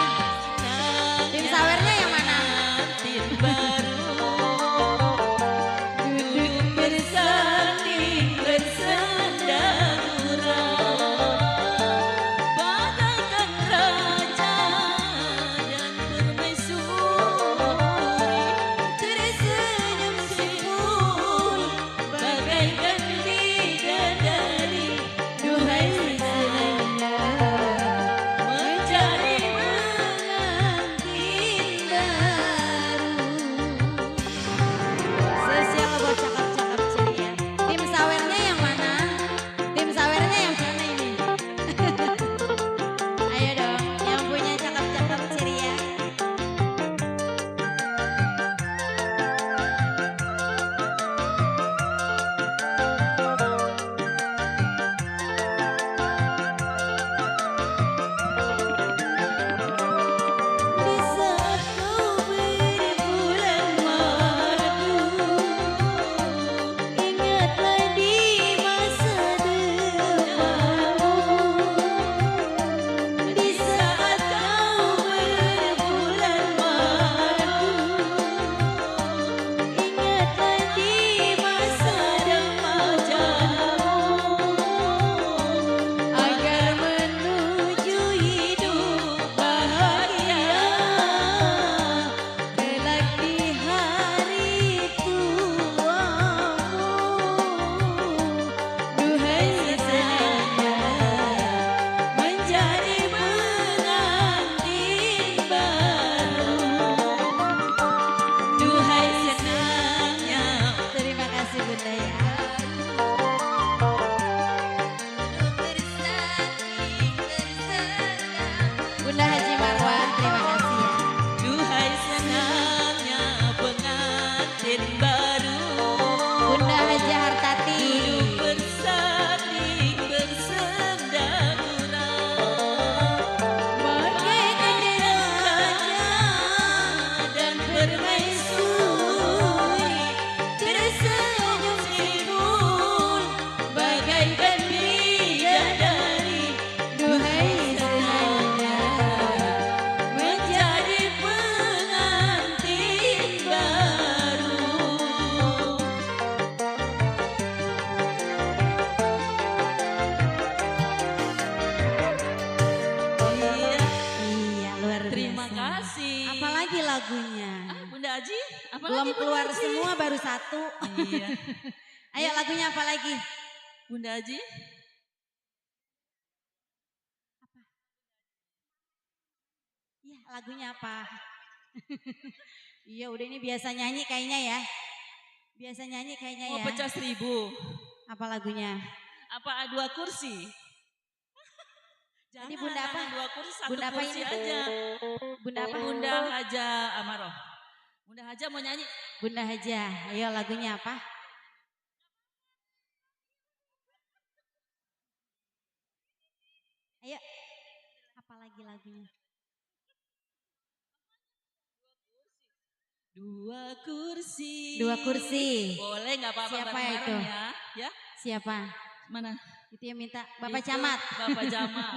Tim sawernya yang mana? Tim baru duduk bersanding bersandar gurau, bagaikan raja dan permaisuri, tersenyum simpul bagaikan bidadari. Duhai senangnya menjadi pengantin baru. Spesial buat cakep-cakep ceria. Tim sawernya yang mana? Tim sawernya yang mana ini? Ayo dong, yang punya cakep-cakep ceria. Di saat kau berbulan madu, ingatlah di masa depanmu. Di saat kau berbulan madu, ingatlah di masa depanmu, agar menuju hidup bahagia kelak di hari tuamu. Duhai senangnya menjadi pengantin baru. Duhai senangnya. Terima kasih Bunda ya. Bunda Haji Marwah, terima kasih ya. Duhai senangnya pengantin baru, Bunda Haji Hartati. duduk bersanding bersandar gurau, bagaikan raja dan permaisuri, tersenyum simpul bagaikan bidadari. Duhai senangnya menjadi pengantin baru. Iya, Iya, luar biasa. terima kasih. Apalagi lagunya? Bunda Aji, Belum Bunda keluar Aji? semua, baru satu. Iya. Ayo lagunya apa lagi? Bunda Aji, Iya, lagunya apa? Iya, udah ini biasa nyanyi kayaknya ya. Biasa nyanyi kayaknya mau ya. pecah 1000. Apa lagunya? Apa dua kursi? Jangan, Tadi Bunda apa? jangan dua kursi, satu Bunda apa kursi ini? aja. Bunda apa? Bunda Haja Amaroh. Bunda Haja mau nyanyi. Bunda Haja. Ayo lagunya apa? Ayo. Apa lagi lagunya? Dua kursi. Dua kursi. Boleh nggak apa-apa Siapa bareng-bareng itu? ya? Ya, Siapa? mana? Itu yang minta Bapak Itu Camat. Bapak Jamal.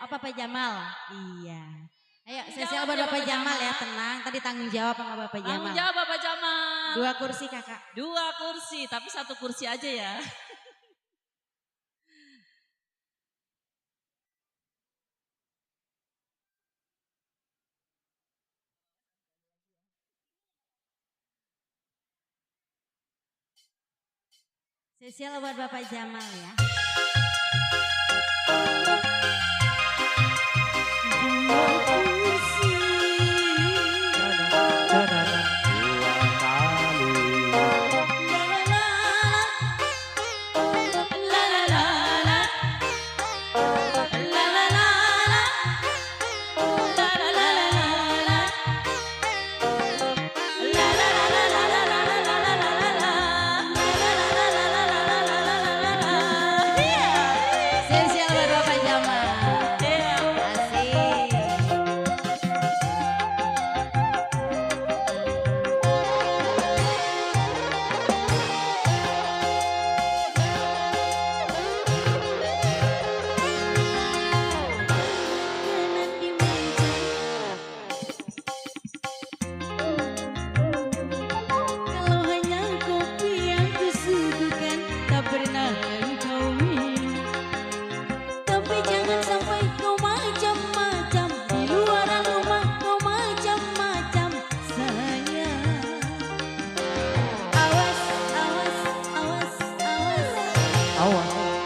Bapak Jamal. Iya. Ayo Tanggung spesial jawab buat ya, Bapak Bapak Jamal ya, Jamal. tenang. Tadi tanggung jawab sama Bapak Tanggung Jamal. jawab Bapak Jamal. Dua kursi kakak. Dua kursi, tapi satu kursi aja ya. Spesial buat Bapak Jamal ya. Dua kursi.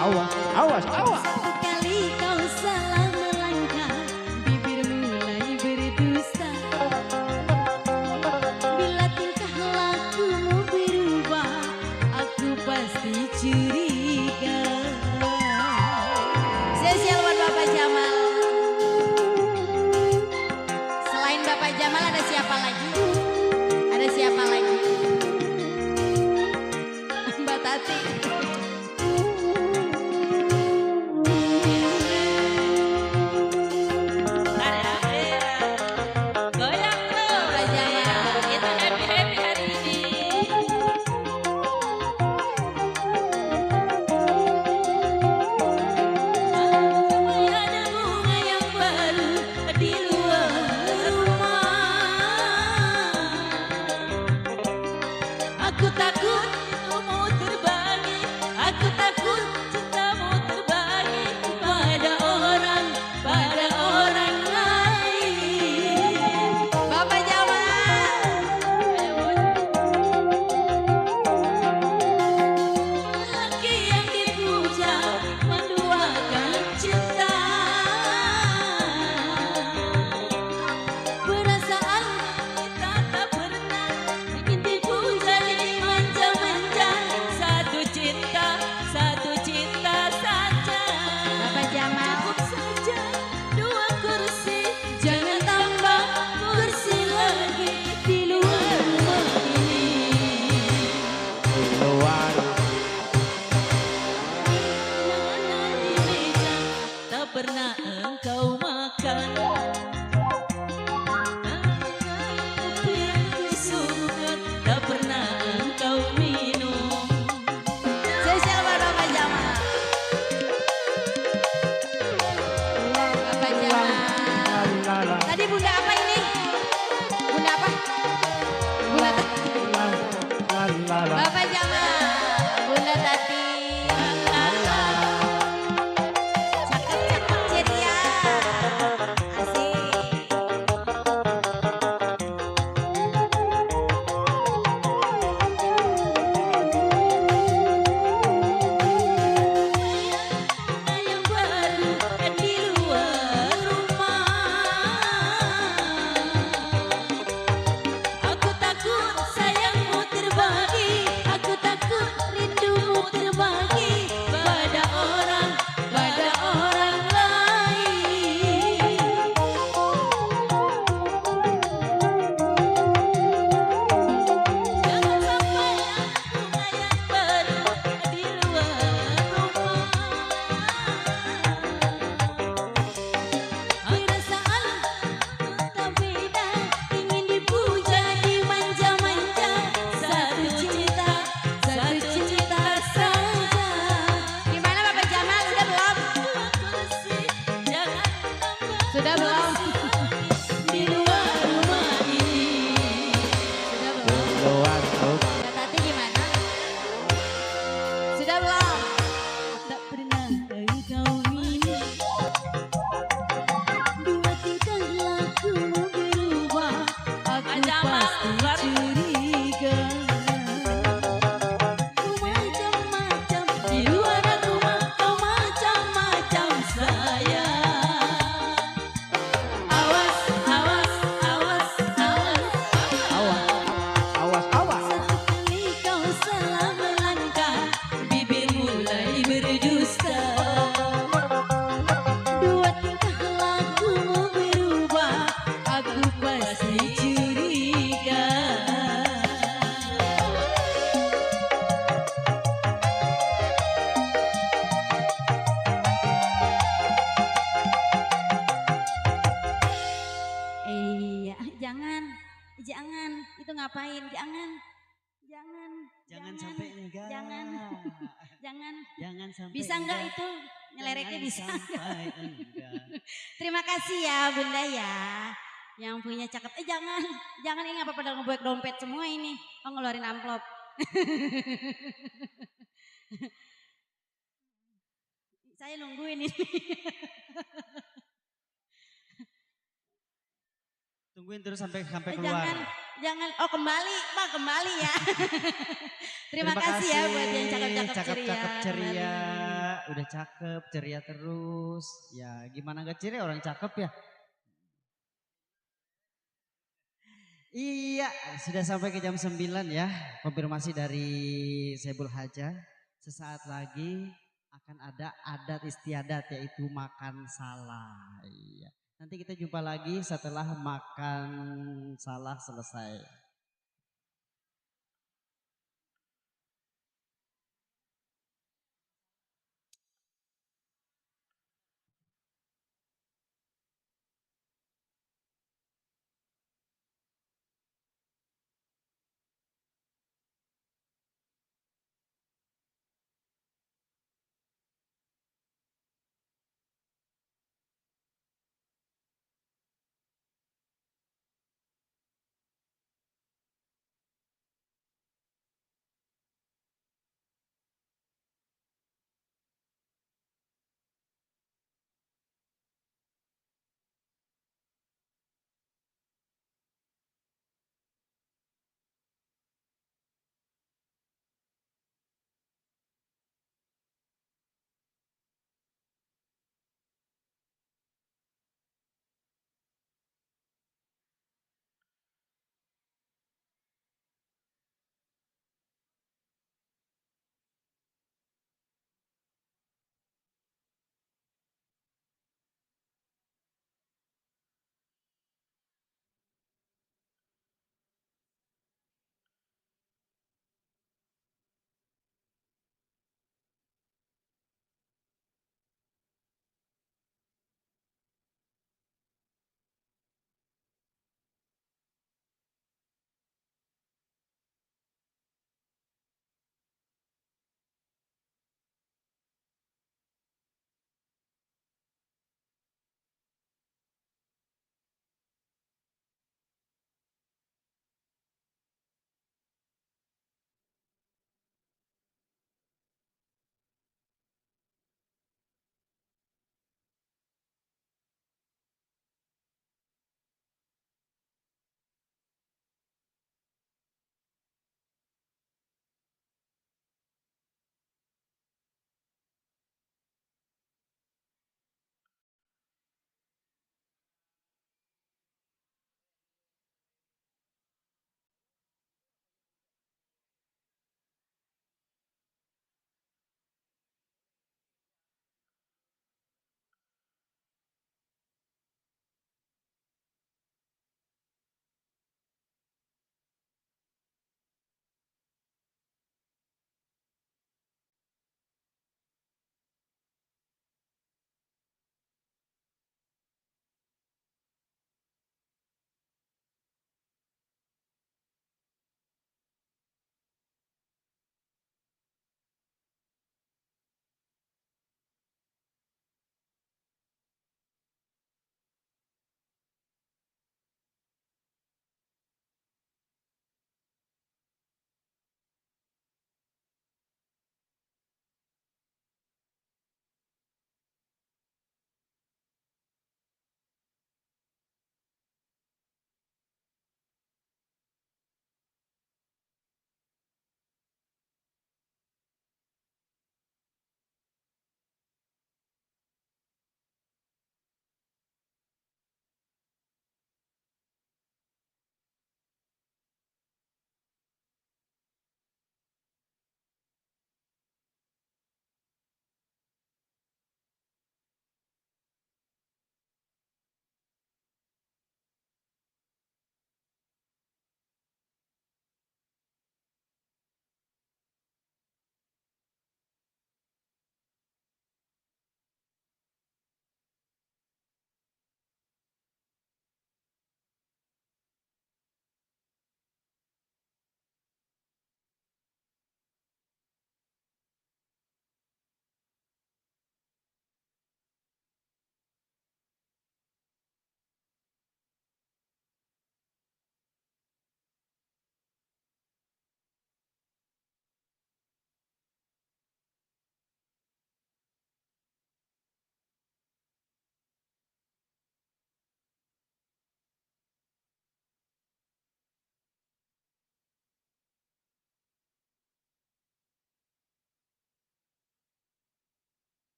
Awas, awas, awas. Satu kali kau salah melangkah, bibir mulai berdusta. Bila tingkah lakumu berubah, aku pasti curiga. Spesial buat Bapak Jamal. Selain Bapak Jamal ada siapa lagi? Ada siapa lagi? Mbak Tati. Goyang tuh. Bapak Jamal. Kita happy hari ini. Ada bunga yang baru di luar rumah. Aku takut cintamu terbagi, aku takut cintamu terbagi pada orang lain. Bapak Jamal. Laki yang dipuja menduakan cinta. Perasaan kita tak pernah ingin dipuja dimanja-manja. Satu cinta saja. Bapak Jamal. Cukup saja 2 kursi, jangan tambah kursi lagi di luar rumah ini. Luar. Makanan di meja tak pernah engkau makan. Kopi yang disuguhkan tak pernah engkau minum. Spesial buat Bapak Jamal. Bapak Jamal. Tadi Bunda apa ini? Bunda apa? Bunda Tati. Bapak Jamal. Bunda Tati. Cakep-cakep ceria. Asik. Bunga yang baru di luar rumah. Aku takut sayangmu terbagi, aku takut rindumu terbagi pada orang lain. Jangan sampai bunga yang baru di luar rumah. Perasaan tak beda, ingin dipuja dimanja-manja. Satu cinta saja. Gimana Bapak Jamal, sudah belum? Sudah belum? Di luar rumah ini. Sudah belum? Luar. Mbak Tati gimana? Sudah belum? Tak pernah engkau minum. 2 tingkah lakumu berubah, aku pasti curiga. Macam-macam di luar rumah, kau macam-macam sayang. Awas, awas, awas, awas. Awas, awas. Satu kali kau salah melangkah, bibir mulai berdusta. 2 tingkah lakumu berubah, aku pasti curiga. Iya, jangan, itu ngapain? Jangan. Jangan sampai enggak. Jangan. Jangan sampai. Bisa enggak itu? Nyelereknya Jangan bisa. sampai enggak. Terima kasih ya Bunda ya. Yang punya cakep. Jangan ini apa pada ngebuat dompet semua ini. Oh ngeluarin amplop. Saya nungguin ini. Tungguin terus sampai keluar. Jangan. Oh kembali, Pak kembali ya. Terima kasih ya buat yang cakep-cakep ceria. Cakep-cakep ceria. udah cakep, ceria terus. Ya gimana gak ceria orang cakep ya. Iya, sudah sampai ke jam 9 ya. Konfirmasi dari Sebul Haja. Sesaat lagi akan ada adat istiadat yaitu makan salah. Iya. Nanti kita jumpa lagi setelah makan salah selesai.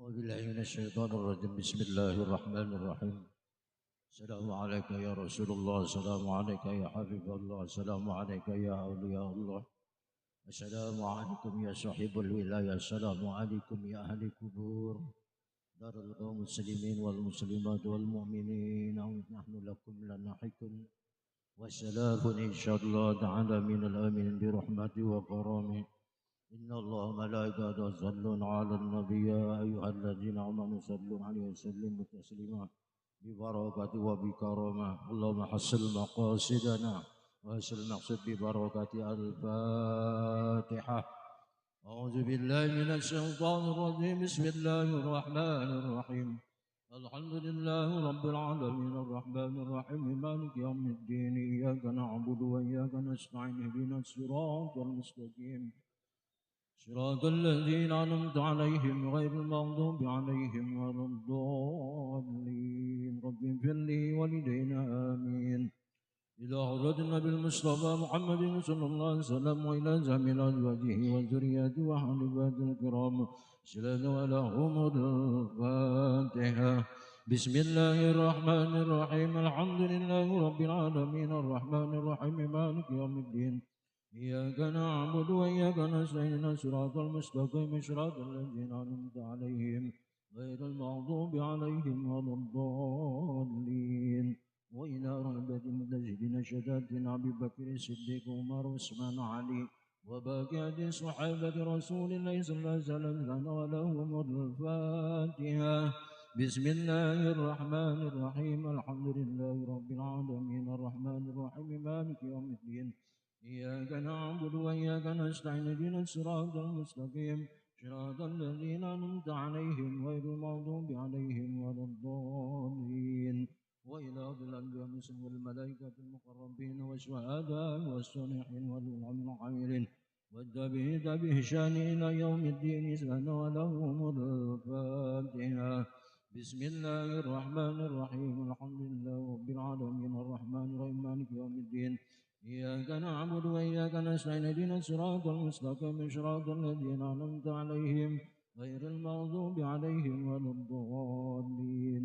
أعوذ بالله من الشيطان الرجيم بسم الله الرحمن الرحيم السلام عليك يا رسول الله السلام عليك يا حبيب الله السلام عليك يا أولياء الله السلام عليكم يا صاحب الولاية السلام عليكم يا أهل القبور دار القوم المسلمين والمسلمات والمؤمنين نحن لكم لنحكم والسلام إن شاء الله تعالى من الآمين برحمته وكرامه إن الله وملائكته يصلون على النبي يا أيها الذين آمنوا صلوا عليه وسلموا تسليما ببركاته وبكرامه اللهم حصل مقاصدنا وحصل مقصد ببركة الفاتحة أعوذ بالله من الشيطان الرجيم بسم الله الرحمن الرحيم الحمد لله رب العالمين الرحمن الرحيم مالك يوم الدين إياك نعبد وإياك نستعين اهدنا الصراط المستقيم صراط الذين أنعمت عليهم غير المغضوب عليهم ولا الضالين رب اغفر لي ولدينا آمين إلى حضرة النبي المصطفى محمد صلى الله عليه وسلم وإلى جميع أزواجه وذرياته وأهل بيته الكرام سلام ولهم الفاتحة بسم الله الرحمن الرحيم الحمد لله رب العالمين الرحمن الرحيم مالك يوم الدين إياك نعبد وإياك نستعين صراط المستقيم صراط الذين أنعمت عليهم غير المغضوب عليهم ولا الضالين وإلى رغبة متجهدين شتاتنا أبي بكر الصديق عمر عثمان علي وباقية صحابة رسول الله صلى الله عليه وسلم ولهم الفاتحة بسم الله الرحمن الرحيم الحمد لله رب العالمين الرحمن الرحيم مالك يوم الدين إياك نعبد وإياك نستعين اهدنا الصراط المستقيم صراط الذين أنعمت عليهم غير المغضوب عليهم ولا الضالين وإلى الأنبياء والملائكة المقربين والشهداء والصالحين والعاملين والتابعين بإحسان إلى يوم الدين سنة ولهم الفاتحة بسم الله الرحمن الرحيم الحمد لله رب العالمين الرحمن الرحيم مالك يوم الدين إياك نعبد وإياك نستعين اهدنا الصراط المستقيم صراط الذين أنعمت عليهم غير المغضوب عليهم ولا الضالين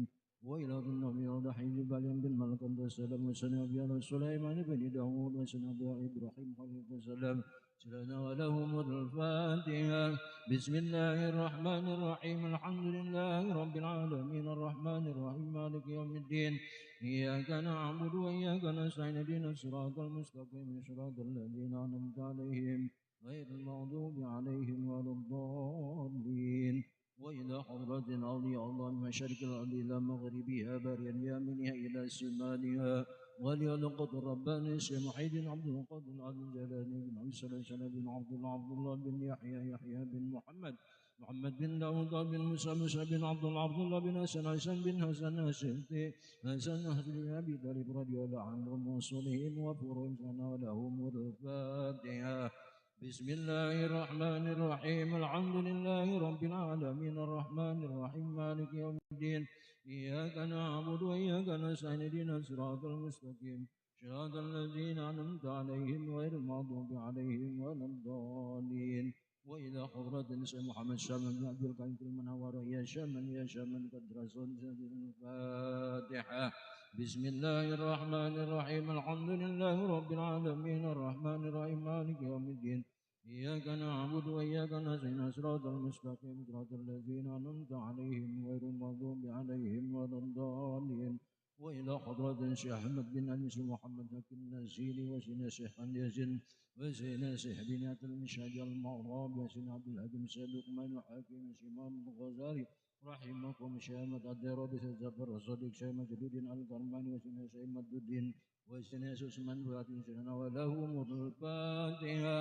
وإلى النبي وضحي بالين بالملك والسلام وسنبي على سليمان بن داود وسنبي إبراهيم خليل السلام سلنا ولهم الفاتحة بسم الله الرحمن الرحيم الحمد لله رب العالمين الرحمن الرحيم مالك يوم الدين إياك نعبد وإياك نستعين اهدنا الصراط المستقيم صراط الذين أنعمت عليهم غير المغضوب عليهم ولا الضالين وإلى حضرة أولياء الله من مشارق الأرض إلى مغربها بريا يمينها إلى شمالها وليلقط رباني الشيخ محي بن عبد القادر العظيم جلالي بن عبد السلام بن عبد الله بن يحيى بن محمد بن داود بن موسى بن عبد الله بن حسن بن حسن الشيخي حسن بن أبي طالب رضي الله عنهم وصولهم وفروعهم ولهم الفاتحة بسم الله الرحمن الرحيم الحمد لله رب العالمين الرحمن الرحيم مالك يوم الدين إياك نعبد وإياك نستعين اهدنا الصراط المستقيم صراط الذين أنعمت عليهم غير المغضوب عليهم ولا الضالين وإلى حضرة سيدنا محمد شامل بن عبد القادر المنور يا شامل قد رسول الفاتحة بسم الله الرحمن الرحيم الحمد لله رب العالمين الرحمن الرحيم مالك يوم الدين إياك نعبد وإياك نستعين صراط المستقيم صراط الذين أنعمت عليهم غير المغضوب عليهم ولا الضالين وإلى حضرة الشيخ أحمد بن أنس محمد بن النزيل وسيدنا الشيخ يزن وسيدنا الشيخ بن المشهد المغرب وسيدنا عبد الحكيم سيد لقمان وحاكم الإمام الغزالي رحمكم شيخ الدير بسجبر الصديق شيخ مجد الدين الكرماني وسيدنا شيخ مجد الدين وسيدنا سليمان بن سيدنا ولهم الفاتحة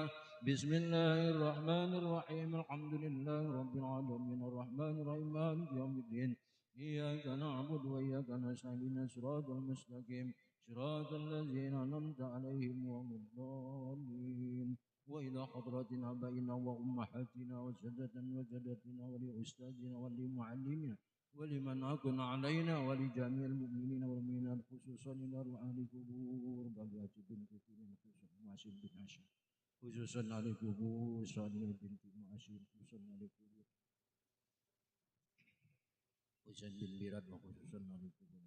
بسم الله الرحمن الرحيم الحمد لله رب العالمين الرحمن الرحيم مالك يوم الدين إياك نعبد وإياك نستعين صراط المستقيم صراط الذين أنعمت عليهم غير الضالين وإلى حضرة آبائنا وأمهاتنا وجدتنا ولأستاذنا ولمعلمنا ولمن أكن علينا ولجميع المؤمنين والمؤمنات خصوصا إلى أهل القبور بقية بنت خصوصا معاشر بن هاشم خصوصا على القبور صالح بنت معاشر خصوصا على القبور Husain bin Birat wa khususan Ali Kubur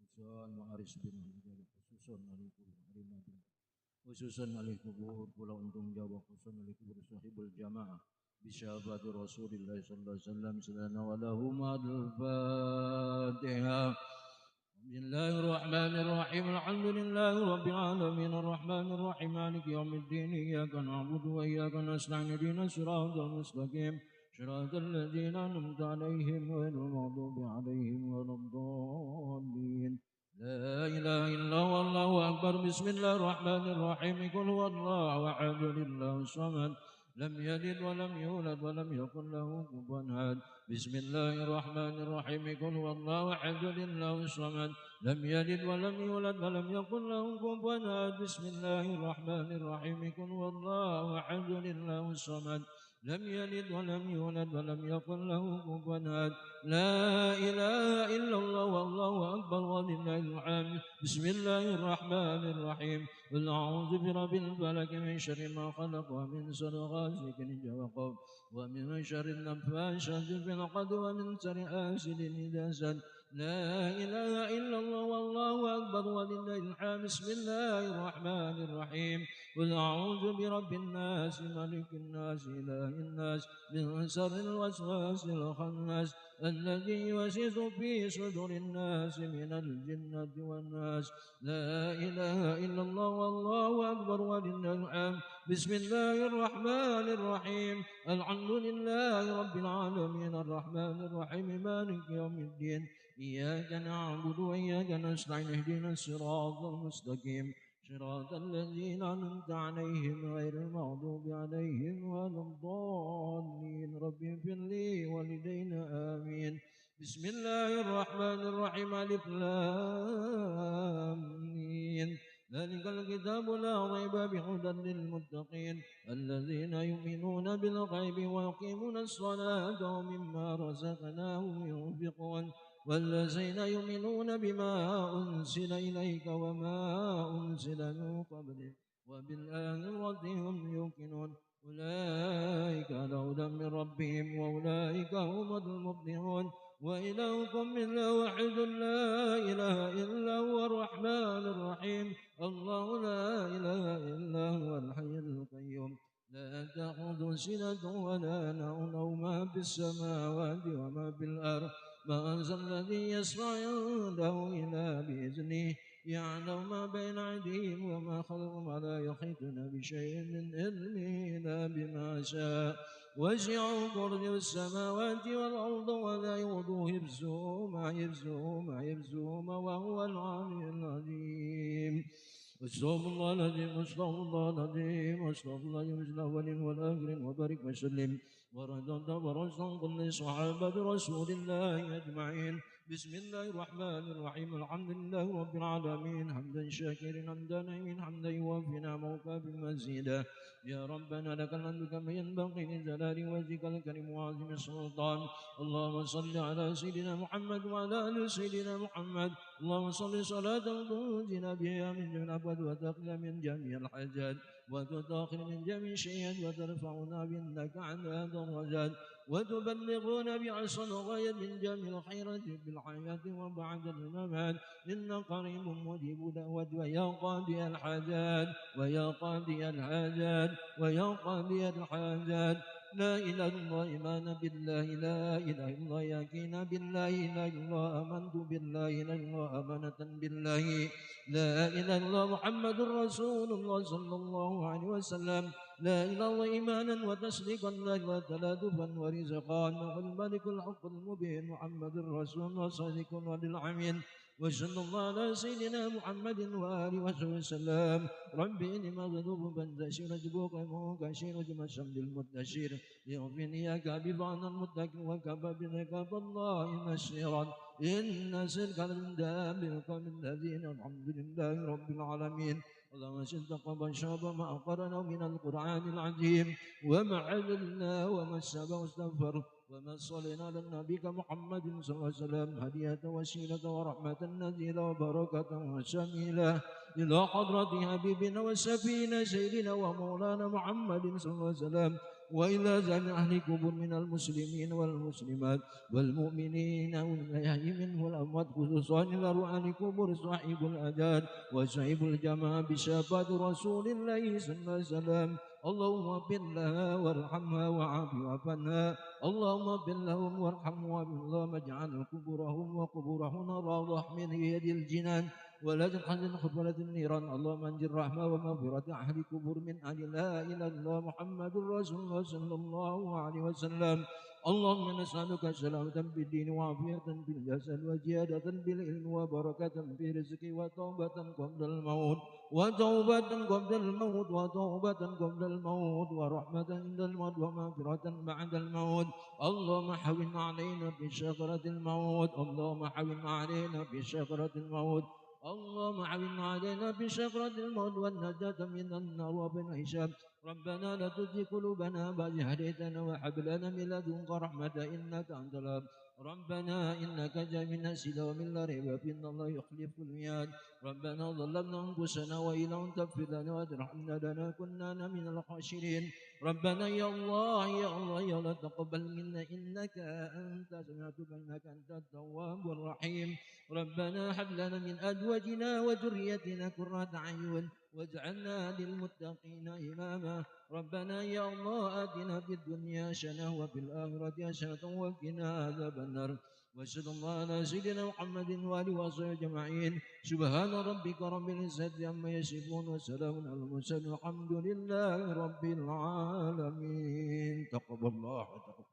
khususan wa Aris bin Hijab khususan Ali Kubur Harimah bin khususan Ali Kubur Pulau Untung Jawa khususan Ali Kubur Sahibul Jamaah bisyafaati Rasulillah sallallahu alaihi wasallam salana wa lahum al-Fatihah. Bismillahirrahmanirrahim. Alhamdulillahi rabbil alamin arrahmanirrahim maliki yaumiddin iyyaka na'budu wa iyyaka nasta'in ihdinas siratal mustaqim siratal ladzina an'amta 'alaihim ghairil maghdubi 'alaihim waladdallin. La ilaha illallah wallahu akbar. Bismillahirrahmanirrahim. Qul huwallahu ahad Allahus samad lam yalid wa lam yulad wa lam yakul lahu kufuwan ahad. Bismillahirrahmanirrahim. Qul huwallahu ahad Allahus samad lam yalid wa lam yulad wa lam yakul lahu kufuwan ahad. Bismillahirrahmanirrahim. Qul huwallahu ahad Allahus samad lam yalid wa lam yulad wa lam yakul lahu kufuwan ahad. La ilaha illallah wallahu akbar walillahil hamd. Bismillahirrahmanirrahim. Qul a'udzu birabbil falaq min syarri ma khalaq wa min syarri ghasiqin idza waqab wa min syarri naffasati fil 'uqad wa min syarri hasidin idza hasad. La ilaha illallah wallahu akbar walillahil hamd. Bismillahirrahmanirrahim. Qul a'udzu birabbin nas malikin nas ilahin nas min syarril waswasil khannas alladzi yuwaswisu fi sudurin nas minal jinnati wan nas. La ilaha illallah wallahu akbar walillahil hamd. Bismillahirrahmanirrahim. Alhamdulillahi rabbil alamin arrahmanir rahim maliki yaumiddin iyyaka na'budu wa iyyaka nasta'in ihdinas siratal mustaqim siratal ladzina an'amta 'alaihim ghairil maghdubi 'alaihim waladdallin. Rabbi ighfirli walidayna amin. Bismillahirrahmanirrahim. Alif lam mim. ذلك الكتاب لا ريب هدى للمتقين الذين يؤمنون بالغيب ويقيمون الصلاة ومما رزقناهم ينفقون والذين يؤمنون بما أنزل إليك وما أنزل من قبلك وبالآخرة هم يوقنون أولئك على هدى من ربهم وأولئك هم المفلحون. وإلهكم إلا واحد لا إله إلا هو الرحمن الرحيم. الله لا إله إلا هو الحي القيوم لا تأخذه سنة ولا نوم ما في السماوات وما في الأرض من ذا الذي يشفع عنده إلا بإذنه يعلم ما بين أيديهم وما خلفهم ولا يحيطون بشيء من علمه إلا بما شاء وسع كرسيه السماوات والأرض ولا يؤوده حفظهما وهو العلي العظيم. استغفر الله العظيم استغفر الله العظيم استغفر الله من الأولين والآخرين وبارك وسلم ورضى ورسول كل صحابة رسول الله أجمعين. بسم الله الرحمن الرحيم. الحمد لله رب العالمين حمدا شاكرا حمدا نعيما حمدا يوافي نعمه بمزيدا. يا ربنا لك الحمد كما ينبغي لجلال وجهك الكريم وعظيم السلطان. اللهم صل على سيدنا محمد وعلى آل سيدنا محمد. اللهم صل صلاة تنجينا بها من جميع الأبواب وتقنا من جميع الحاجات وتطهر من جميع الشيئات وترفعنا بأنك على درجات وتبلغنا بأحسن غاية من جميع الخيرات في الحياة وبعد الممات. إن قريب مجيب دعوة ويا قاضي الحاجات ويا قاضي الحاجات ويا قاضي الحاجات. لا إله إلا الله إيمان بالله لا إله إلا الله يقين بالله لا إله إلا الله آمنت بالله لا إله إلا الله أمانة بالله لا إله إلا الله محمد رسول الله صلى الله عليه وسلم. لا إله إلا الله إيمانا وتصديقا لا إله وتلادفا ورزقا والملك الحق المبين محمد رسول الله صادق وللعمين. وصلى الله على سيدنا محمد وآله وصحبه وسلم. ربي إني مغلوب فانتشر جبوك منكشر جمع الشمل المنتشر يغفر إياك بفعل المتقين وكفى بك فالله نشيرا. إن سلك الدام بالقوم الذين الحمد لله رب العالمين. اللهم صدق شاب ما أقرنا من القرآن العظيم وما علمنا وما السبب واستغفر وما صلينا على النبي محمد صلى الله عليه وسلم هدية وسيلة ورحمة نزيلة وبركة وشميلة إلى حضرة حبيبنا وسفينا سيدنا ومولانا محمد صلى الله عليه وسلم. وإلى جميع أهل القبور من المسلمين والمسلمات والمؤمنين والأحياء منهم والأموات خصوصا إلى روح أهل القبور صاحب الأجال وصاحب الجماعة بشفاعة رسول الله صلى الله عليه وسلم اللهم اغفر لها وارحمها وعافها عنها اللهم اغفر لهم وارحمهم وعافهم اللهم اجعل قبورهم وقبورهن روضة من رياض الجنان ولا تحزن خبرة النيران اللهم انزل رحمة ومغفرة أهل القبور من أهل لا إله إلا الله محمد رسول الله صلى الله عليه وسلم اللهم نسألك سلامة في الدين وعافية في الجسد وزيادة في العلم وبركة في الرزق وتوبة قبل الموت وتوبة قبل الموت وتوبة قبل الموت ورحمة عند الموت ومغفرة بعد الموت اللهم حوّن علينا في شجرة الموت اللهم حوّن علينا في شجرة الموت اللهم حوّن علينا في شجرة الموت والنجاة من النار ومن الحساب ربنا لا تزغ قلوبنا بعد إذ هديتنا وهب لنا من لدنك رحمة إنك أنت الوهاب ربنا إنك جامع الناس يوم لا ريب فيه إن الله يخلف الميعاد ربنا ظلمنا أنفسنا وإن لم تغفر لنا وترحمنا لنكونن من الخاسرين ربنا يا الله يا الله يا الله تقبل منا إنك أنت سميع الدعاء إنك أنت التواب الرحيم ربنا هب لنا من أزواجنا وذريتنا قرة أعين واجعلنا للمتقين إماما ربنا يا الله آتنا في الدنيا حسنة وفي الآخرة حسنة وقنا عذاب النار وصلى الله على سيدنا محمد وآله وصحبه أجمعين سبحان ربك رب العزة عما يصفون وسلام على المرسلين والحمد لله رب العالمين تقبل الله وتقبل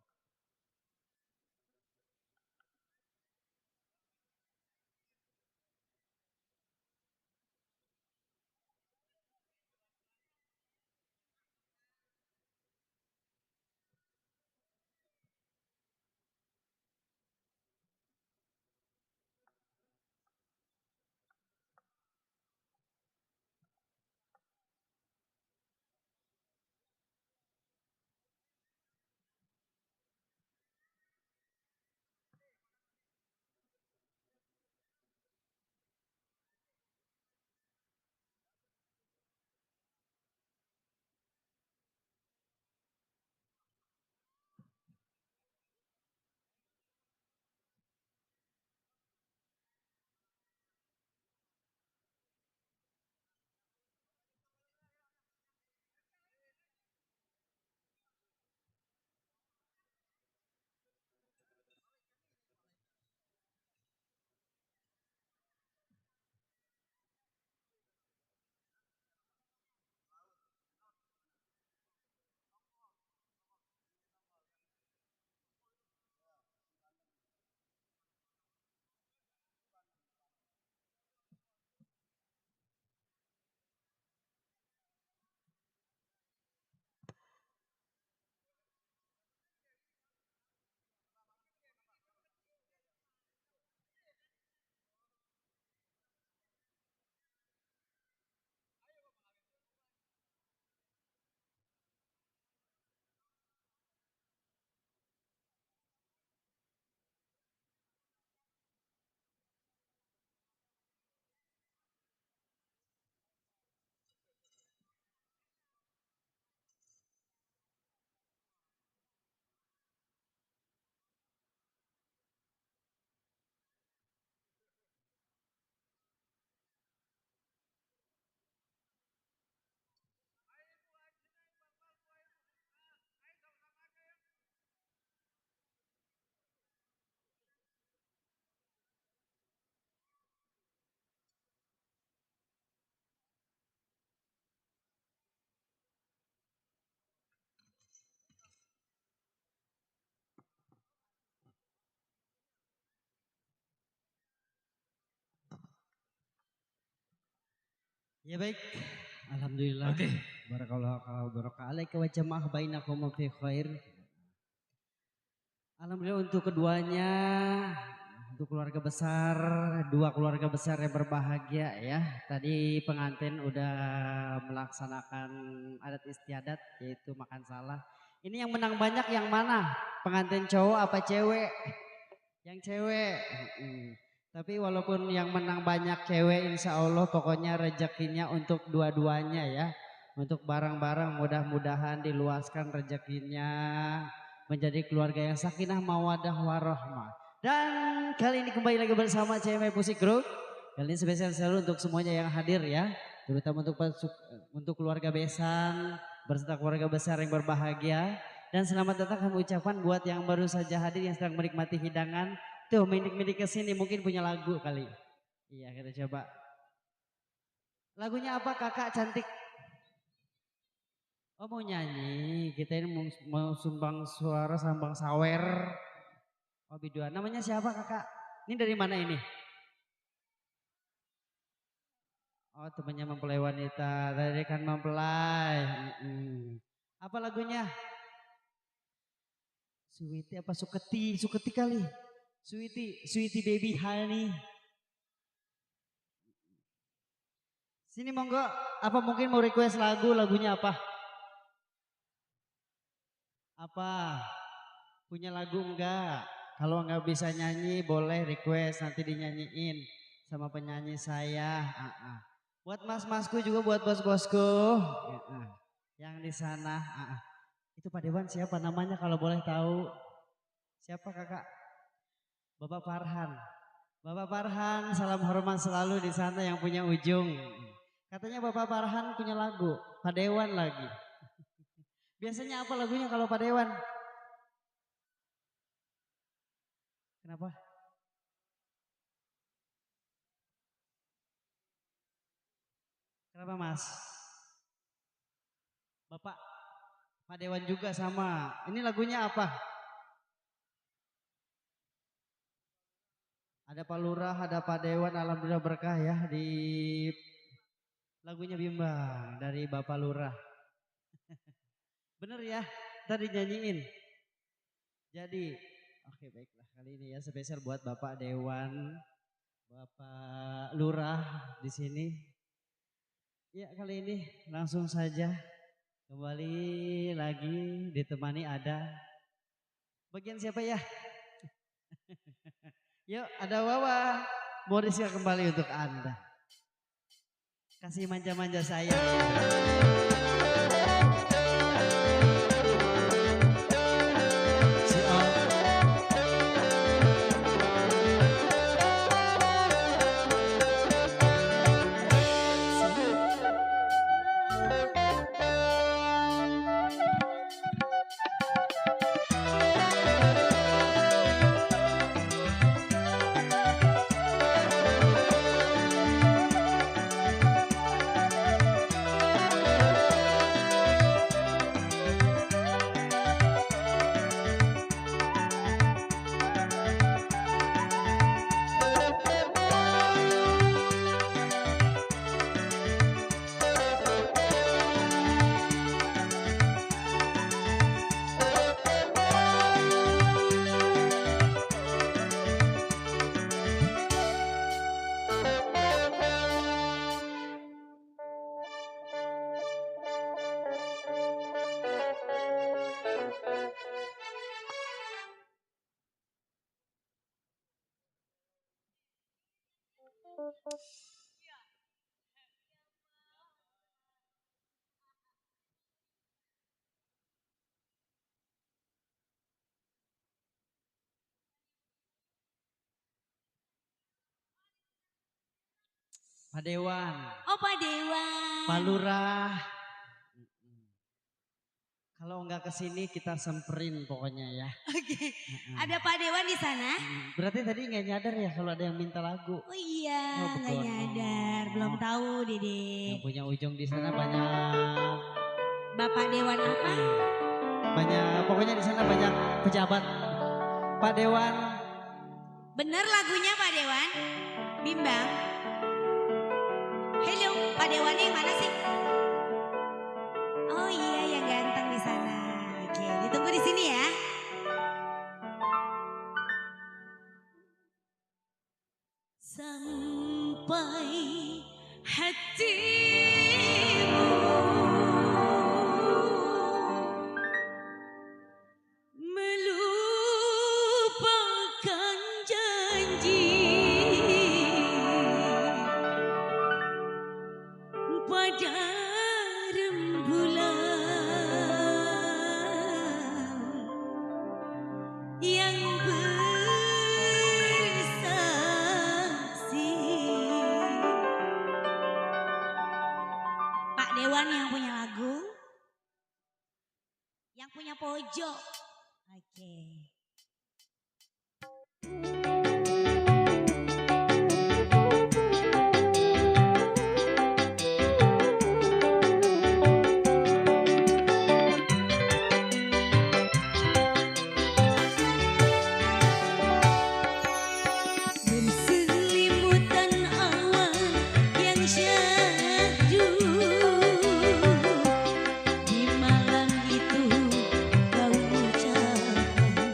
Ya baik, alhamdulillah. Oke. Barakallahu baraka alaika wa jamaah bainakum fi khair. Alhamdulillah untuk keduanya, untuk keluarga besar, dua keluarga besar yang berbahagia ya. Tadi pengantin udah melaksanakan adat istiadat yaitu makan salah. Ini yang menang banyak yang mana? Pengantin cowok apa cewek? Yang cewek. Tapi walaupun yang menang banyak cewek insya Allah pokoknya rezekinya untuk dua-duanya ya. Untuk barang-barang mudah-mudahan diluaskan rezekinya menjadi keluarga yang sakinah mawadah warahmah. Dan kali ini kembali lagi bersama CMI Musik Group. Kali ini spesial selalu untuk semuanya yang hadir ya. Terutama untuk keluarga besan, berserta keluarga besar yang berbahagia. Dan selamat datang kami ucapkan buat yang baru saja hadir yang sedang menikmati hidangan. Tuh minik-minik kesini mungkin punya lagu kali. Iya kita coba. Lagunya apa kakak cantik? Oh mau nyanyi, kita ini mau sumbang suara sambang sawer. Oh biduan, namanya siapa kakak? Ini dari mana ini? Oh temannya mempelai wanita, dari rekan mempelai. Apa lagunya? Sweetie apa Suketi? Suketi kali. Sweetie baby honey. Sini monggo, apa mungkin mau request lagunya apa? Apa? Punya lagu enggak? Kalau enggak bisa nyanyi boleh request nanti dinyanyiin sama penyanyi saya. Buat mas-masku juga buat bos-bosku yang di sana. Itu Pak Dewan siapa namanya kalau boleh tahu? Siapa kakak? Bapak Farhan. Bapak Farhan salam hormat selalu di sana yang punya ujung. Katanya Bapak Farhan punya lagu Pak Dewan lagi. Biasanya apa lagunya kalau Pak Dewan? Kenapa? Kenapa mas? Bapak Pak Dewan juga sama. Ini lagunya apa? Ada Pak Lurah, ada Pak Dewan, alhamdulillah berkah ya di lagunya Bimbang dari Bapak Lurah. Bener ya, tadi nyanyiin. Jadi, oke baiklah kali ini ya spesial buat Bapak Dewan, Bapak Lurah di sini. Ya kali ini langsung saja kembali lagi ditemani ada bagian siapa ya? Yuk ada Wawa, mau disiap kembali untuk Anda. Kasih manja-manja saya. Pak Dewan. Oh Pak Dewan. Pak Lurah. Kalau enggak kesini kita semperin pokoknya ya. Oke. Ada Pak Dewan di sana? Berarti tadi nggak nyadar ya kalau ada yang minta lagu. Oh iya, Oh, nggak betul. nyadar, belum tahu Dede. Yang punya ujung di sana banyak. Bapak Dewan apa? Banyak, pokoknya di sana banyak pejabat. Pak Dewan. Bener lagunya Pak Dewan? Bimbang. Halo, Pak Dewan yang mana sih? Oh iya, yang ganteng di sana. Oke, ditunggu di sini ya. Sampai hatimu melupakan janji pada rembulan yang bersaksi. Pak Dewan yang punya lagu, yang punya pojok. Oke. Berselimutan awan yang syahdu, di malam itu kau ucapkan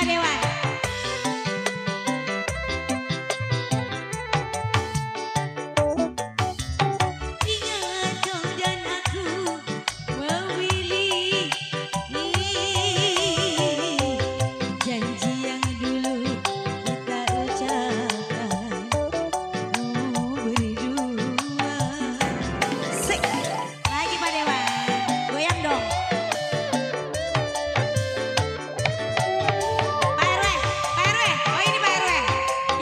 Pak Dewan. Ingat kau dan aku memilih janji yang dulu kita ucapkan berdua. Sik. Lagi Pak Dewan. Goyang dong. Pak RW, Pak RW. Oh ini Pak RW.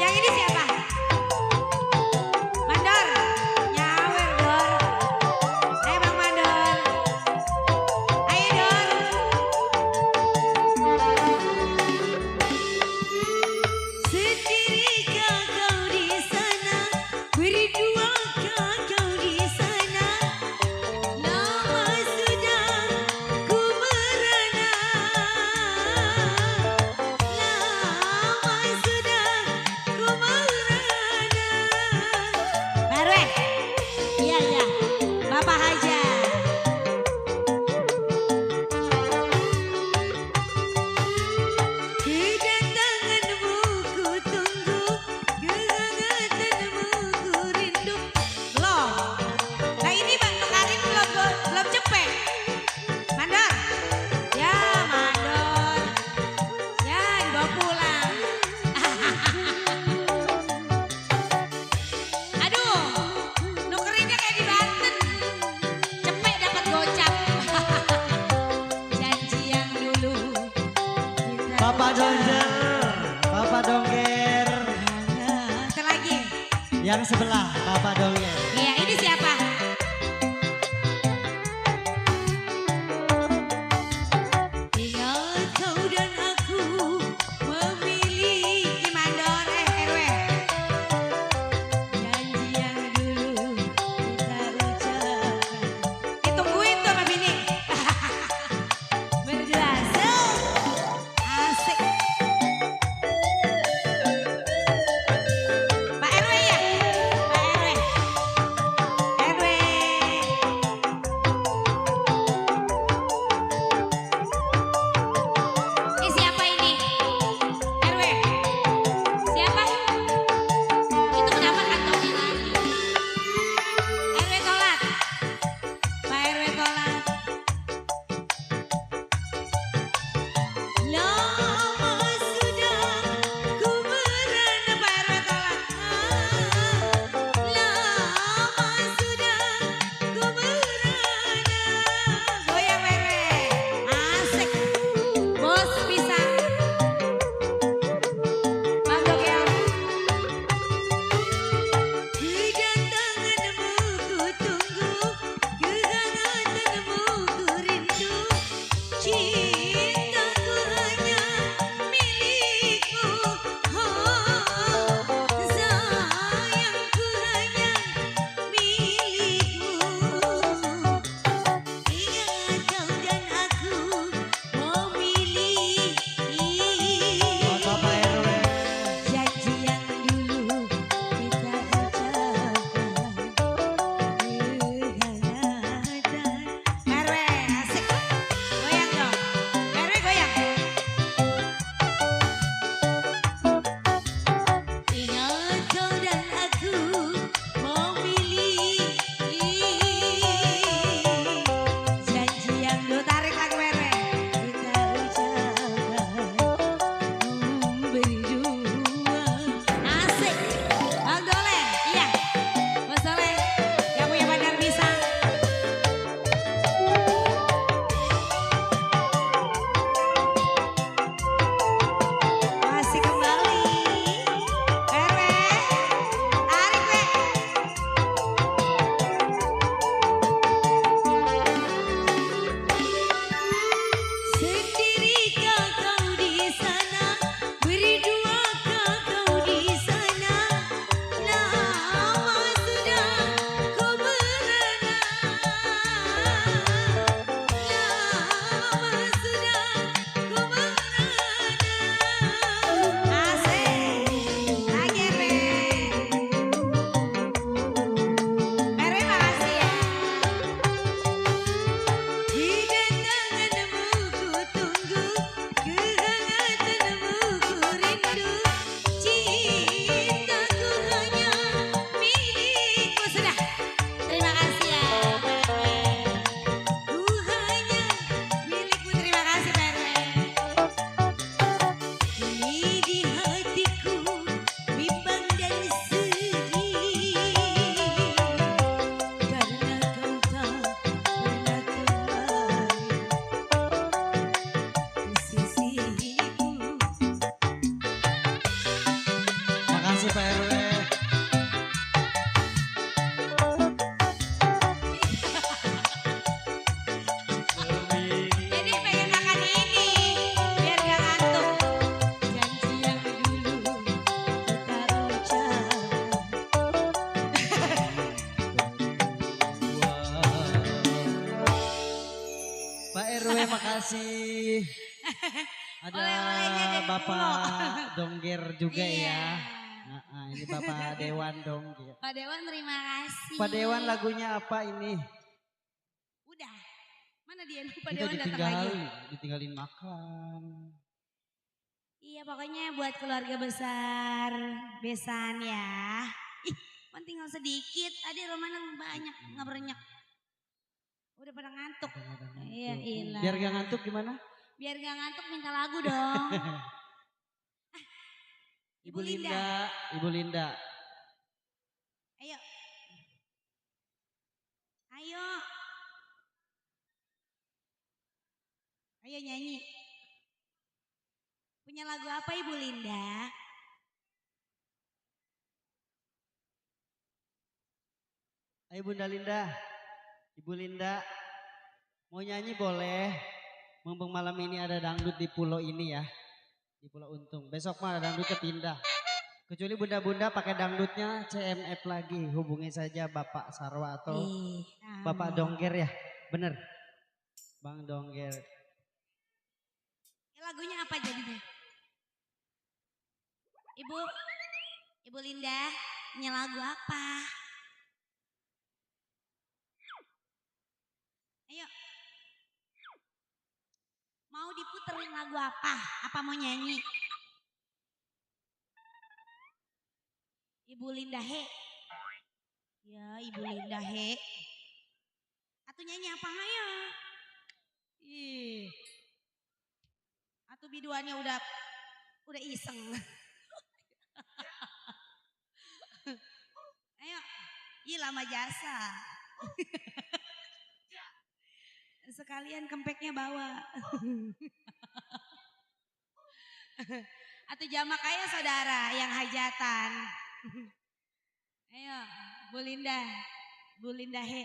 Yang ini siapa? Mandor. Nyawer Dor. Ayo Bang Mandor. Ayo Dor. Sendirikah kau di sana, berduakah kau di sana? Lama sudah ku merana, lama sudah ku merana. Pak RW. Iya iya. Bapak Haja. Kedatanganmu ku tunggu, kehangatanmu ku rindu. Loh. Nah ini Bang Karin belum cepet. Mandor. Ya Mandor. Ya dibawa pulang. Aduh. Nukerinnya kayak di Banten. Cepet dapat gocap. Janji yang dulu kita Bapak Dongger, Bapak Dongger. Ntar lagi. Yang sebelah, Bapak Dongger. Iya ini siapa? Ingat kau dan aku memilih Ini Mandor RW. janji yang dulu kita ucapkan Ditungguin tuh sama bini. berdua. Asik. Pak RW ya? Pak RW. Ada Oleh-olehnya dari Bapak Pulau. Dongger juga Iya. ya. Ini Bapak Dewan Dongger. Pak Dewan terima kasih. Pak Dewan lagunya apa ini? Udah. Mana dia? Pak Kita Dewan datang lagi. ditinggalin makan. Iya pokoknya buat keluarga besar Besan ya. Ih, kan tinggal sedikit. Tadi Romana banyak ngeberenyak. Udah pada ngantuk. Iya, ilah. Biar gak ngantuk gimana? Biar gak ngantuk minta lagu dong. Ibu Linda. Ibu Linda. Ayo. Ayo. Ayo nyanyi. Punya lagu apa Ibu Linda? Ayo Bunda Linda. Ibu Linda. Mau nyanyi boleh. Mumpung malam ini ada dangdut di pulau ini ya. Di Pulau Untung. Besok mah dangdutnya pindah. Kecuali bunda-bunda pakai dangdutnya CMF lagi. Hubungi saja Bapak Sarwa atau Bapak Dongger ya. Bener. Bang Dongger. Lagunya apa jadinya? Ibu Linda, punya lagu apa? Ayo. Mau diputerin lagu apa? Apa mau nyanyi? Ibu Linda he. Ya Ibu Linda he. Atau nyanyi apa ayo? Ih. Atau biduannya udah iseng. Ayo. Ih lama jasa. Sekalian kempeknya bawa. Atau jamak aja saudara yang hajatan. Ayo Bu Linda he.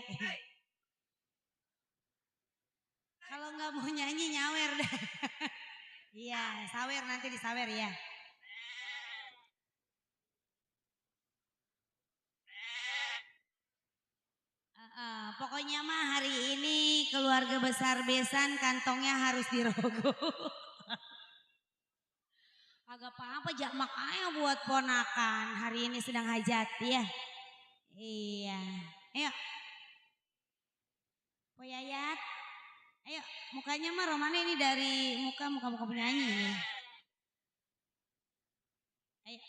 Kalau nggak mau nyanyi nyawer dah. Iya sawer nanti disawer ya. Pokoknya mah hari ini keluarga besar Besan kantongnya harus dirogoh. Agak apa-apa jamak aja buat ponakan. Hari ini sedang hajat ya. Iya. Ayo. Poyayat. Ayo mukanya mah Romana ini dari muka penyanyi ini. Ayo.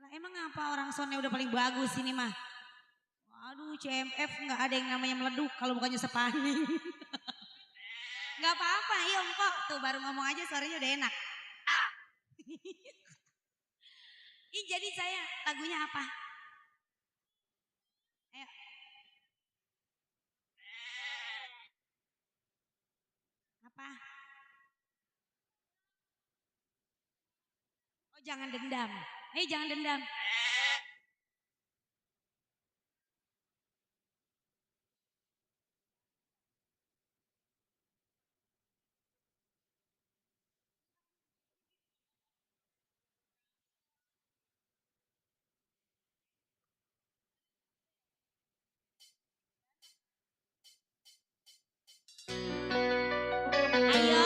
Lah emang apa orang sonnya udah paling bagus ini mah? Waduh CMF nggak ada yang namanya meleduk kalau bukannya sepaning. Nggak apa-apa, ayo kok tuh baru ngomong aja suaranya udah enak. Ih jadi saya lagunya apa? Ayo. Apa? Oh jangan dendam. Jangan dendam. Ayo.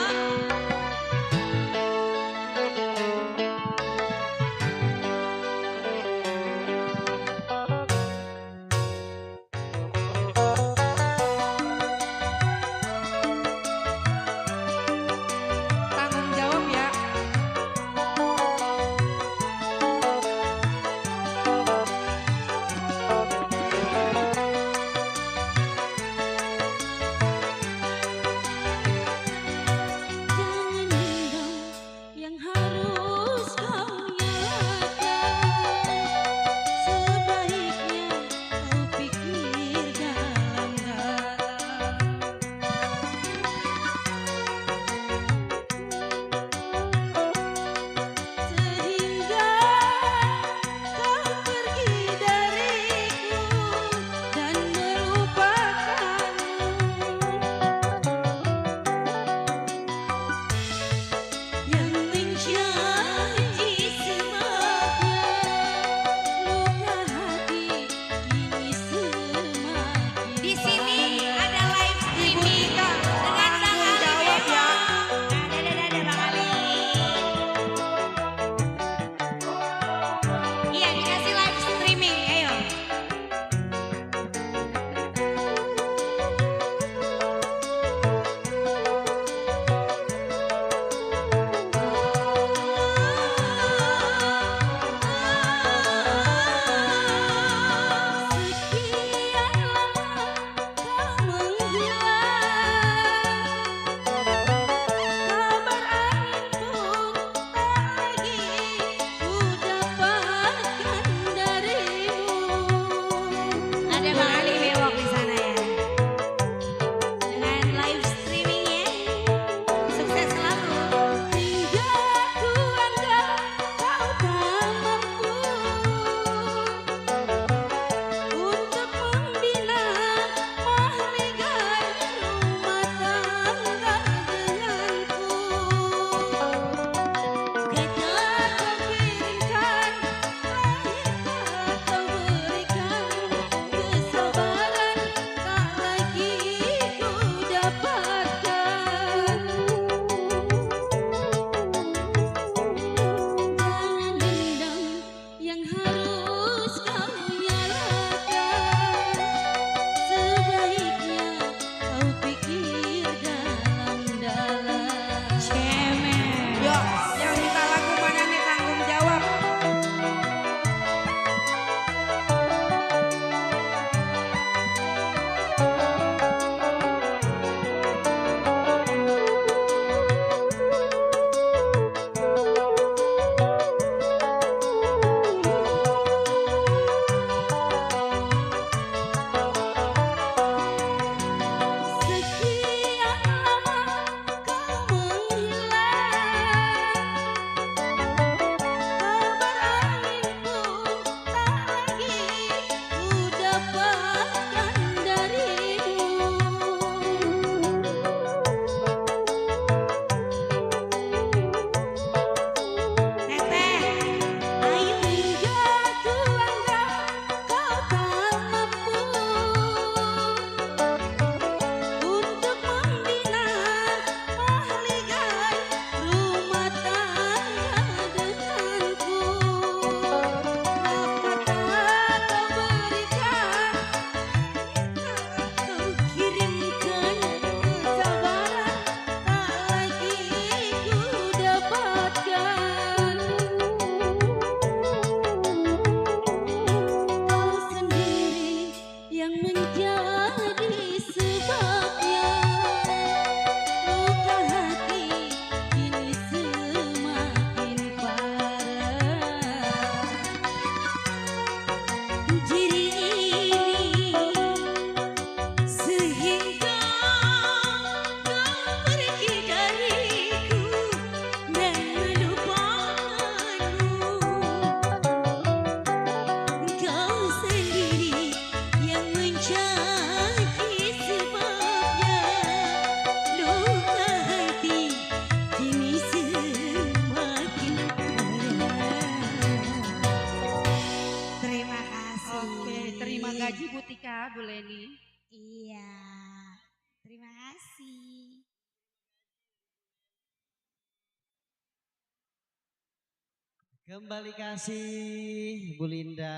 Kembali kasih Bu Linda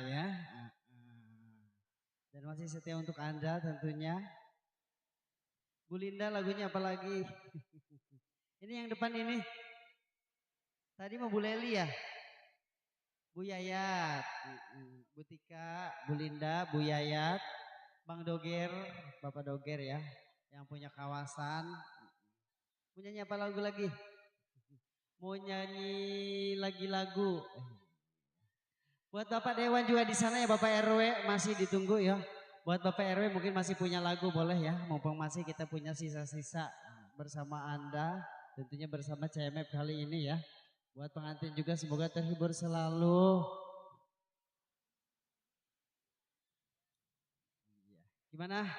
ya. Dan masih setia untuk Anda tentunya. Bu Linda lagunya apa lagi? Ini yang depan ini. Tadi mau Bu Leli ya? Bu Yayat, Bu Tika, Bu Linda, Bu Yayat, Bang Doger, Bapak Doger ya. Yang punya kawasan. Mau nyanyi apa lagu lagi? Mau nyanyi lagi lagu. Buat Bapak Dewan juga di sana ya, Bapak RW masih ditunggu ya. Buat Bapak RW mungkin masih punya lagu boleh ya. Mumpung masih kita punya sisa-sisa bersama Anda. Tentunya bersama CMF kali ini ya. Buat pengantin juga semoga terhibur selalu. Gimana?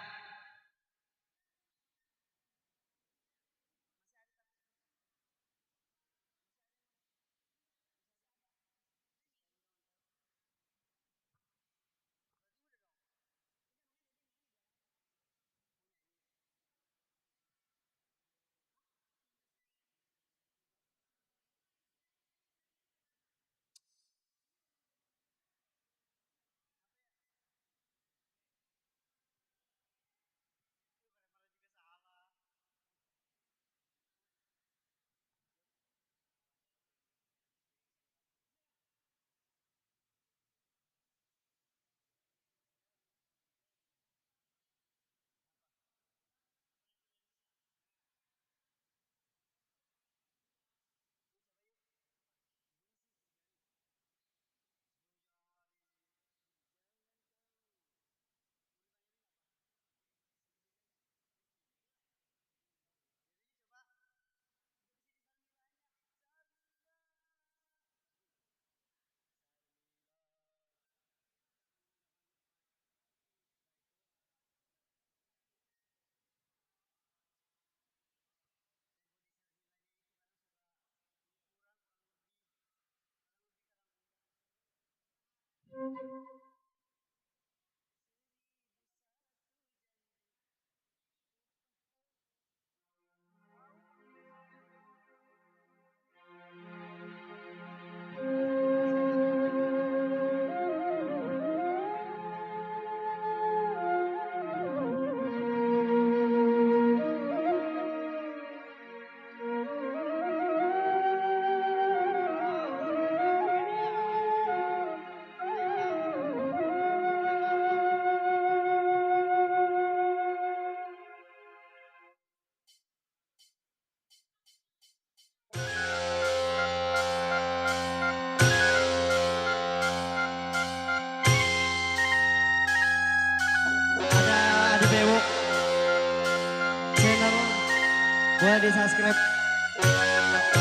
Boleh di subscribe,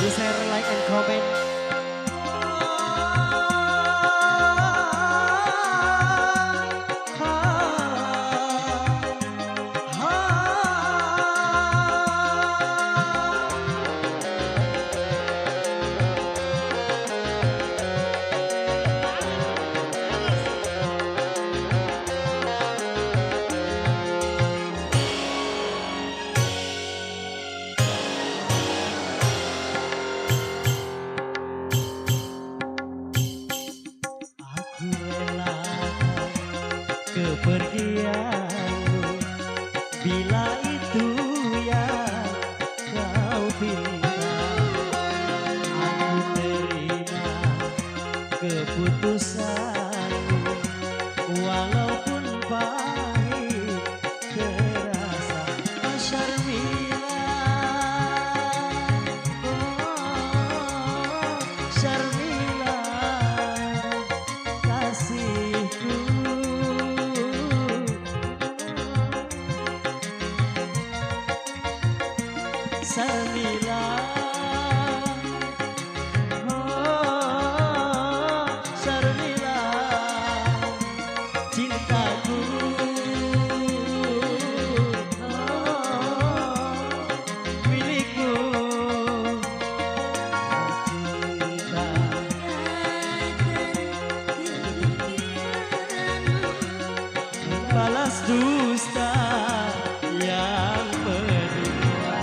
di share, like, and comment. Kepergianmu bila itu yang kau pinta, aku terima keputusanmu walaupun pahit terasa. Oh Syarmila, oh Syarmila kasihku. Syarmila, oh Syarmila, cintaku, oh milikku, cinta balas dusta yang menimpa.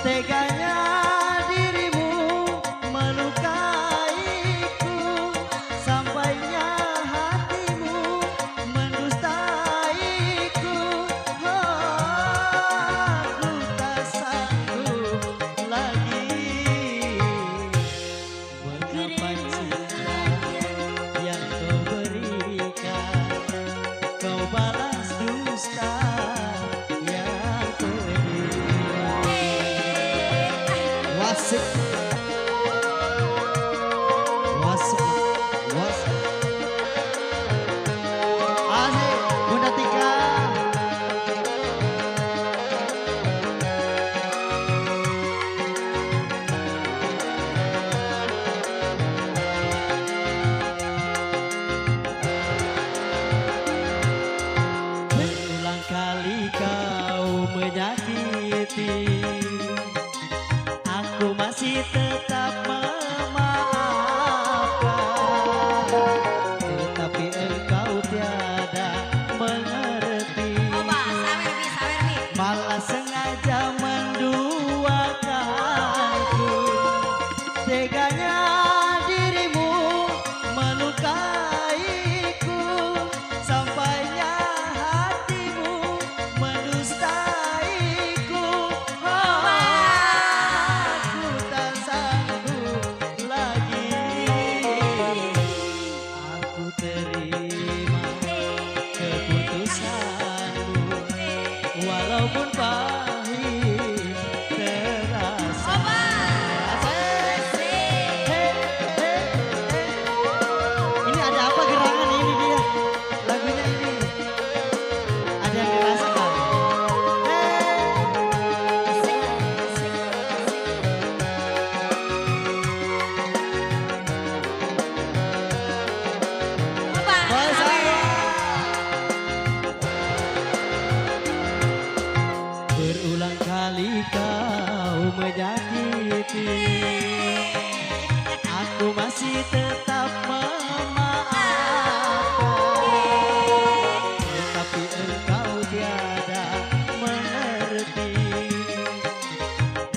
Teganya dirimu melukaiku, sampainya hatimu mendustaiku. Aku tak sanggup lagi mengapa cinta yang kau berikan, kau balas dusta yang pedih. Wasik, wasik, wasik. Asik, Bunda Tika. Berulang kali kau menyakiti, aku masih tetap memaafkan, tetapi engkau tiada mengerti, Coba sawer nih. malah sengaja menduakanku. Teganya dirimu melukaiku, sampainya hatimu mendustaiku. Aku tak sanggup lagi, aku terima keputusanmu, walaupun pahit terasa. Ini ada apa gerangan ini dia? Lagunya ini ada yang dirasakan. Berulang kali kau menyakiti, aku masih tetap memaafkan, tetapi engkau tiada mengerti,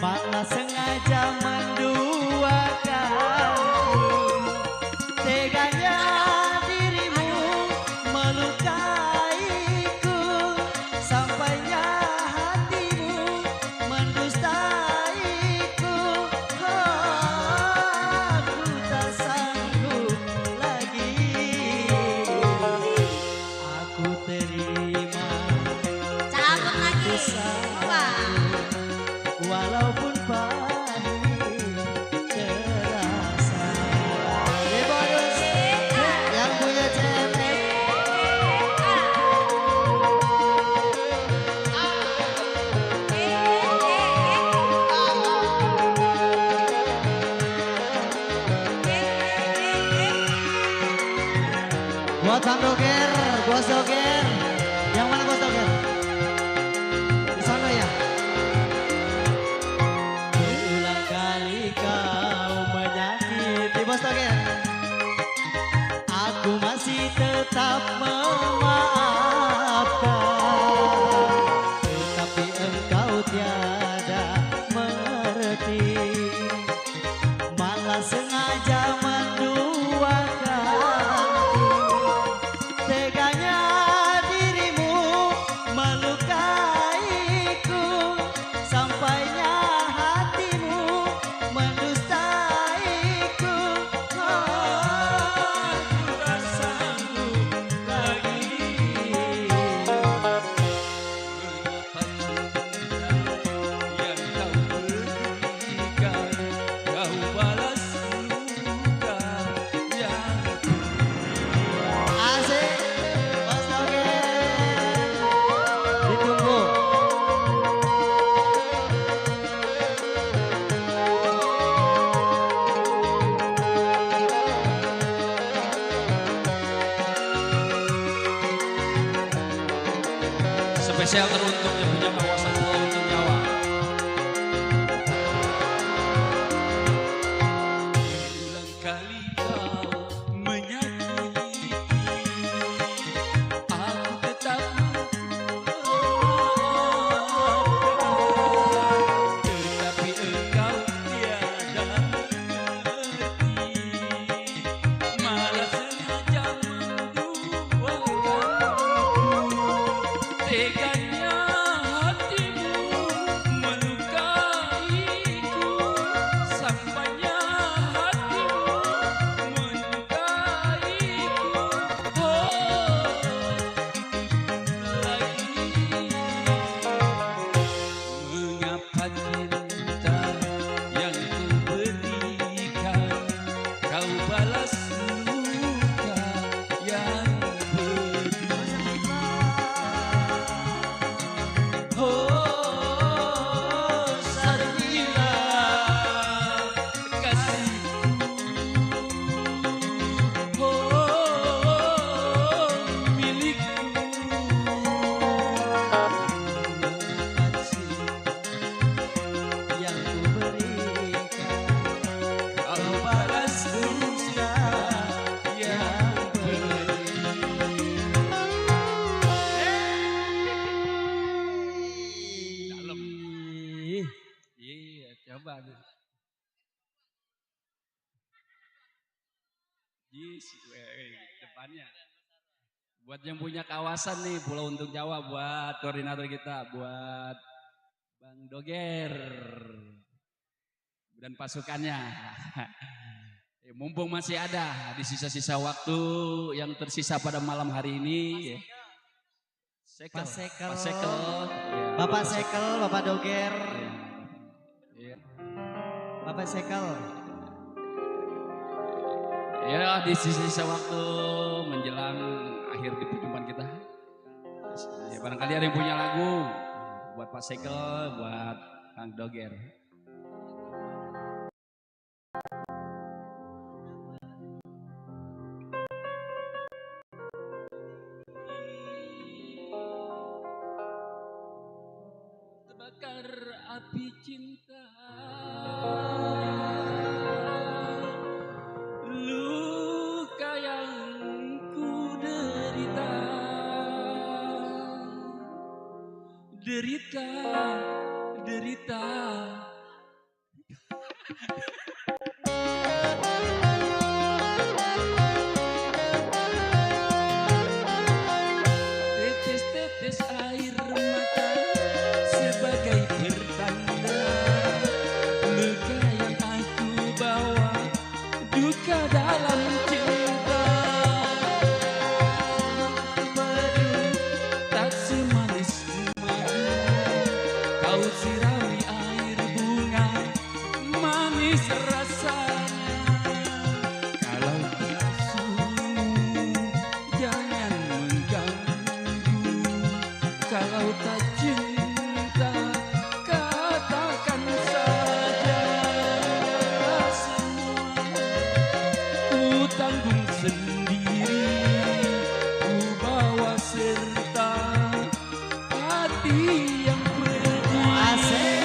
malah sengaja menduakanku. Teganya dirimu melukaiku, sampainya hatimu mendustaiku. Aku tak sanggup lagi, aku terima Cabut lagi. Coba. walaupun pahit terasa. Bonus yang punya CMX. Buat Bang Doger, Bos Doger. Yang mana Bos Doger? Di sana ya. Berulang kali kau menyakiti, Bos Doger, aku masih tetap memaafkan, tetapi engkau tiada mengerti, malah sengaja menduakanku. Teganya dirimu melukaiku, sampainya hatimu mendustaiku. Aku tak sanggup lagi, Mengapa cinta yang kau berikan, kau balas luka yang asik, Bos Doger. Ditunggu. spesial teruntuk yang punya kawasan Pulau Untung Nyawa. Berulang kali kau menyakiti, aku tetap memaafkan, tetapi Coba nih. Depannya. Buat yang punya kawasan nih, Pulau Untung Jawa, buat koordinator kita, buat Bang Doger dan pasukannya. Mumpung masih ada di sisa-sisa waktu yang tersisa pada malam hari ini. Pak Sekel. Pak Sekel. Bapak Sekel, Bapak Doger. Iya. Bapak Sekel. Ya, di sisa waktu menjelang akhir di perjumpaan kita. Ya, barangkali ada yang punya lagu buat Pak Sekel, buat Kang Doger. Terbakar api cinta. Luka yang ku derita, derita, derita. Tetes-tetes air mata sebagai pertanda luka yang aku bawa, duka dalam cinta. Madu tak semanis madu, kau sirami air bunga, manis rasanya. Kalau tak sungguh jangan mengganggu, kalau tak cinta katakan saja. Semua ku tanggung sendiri, ku bawa serta hati yang pergi. Asik.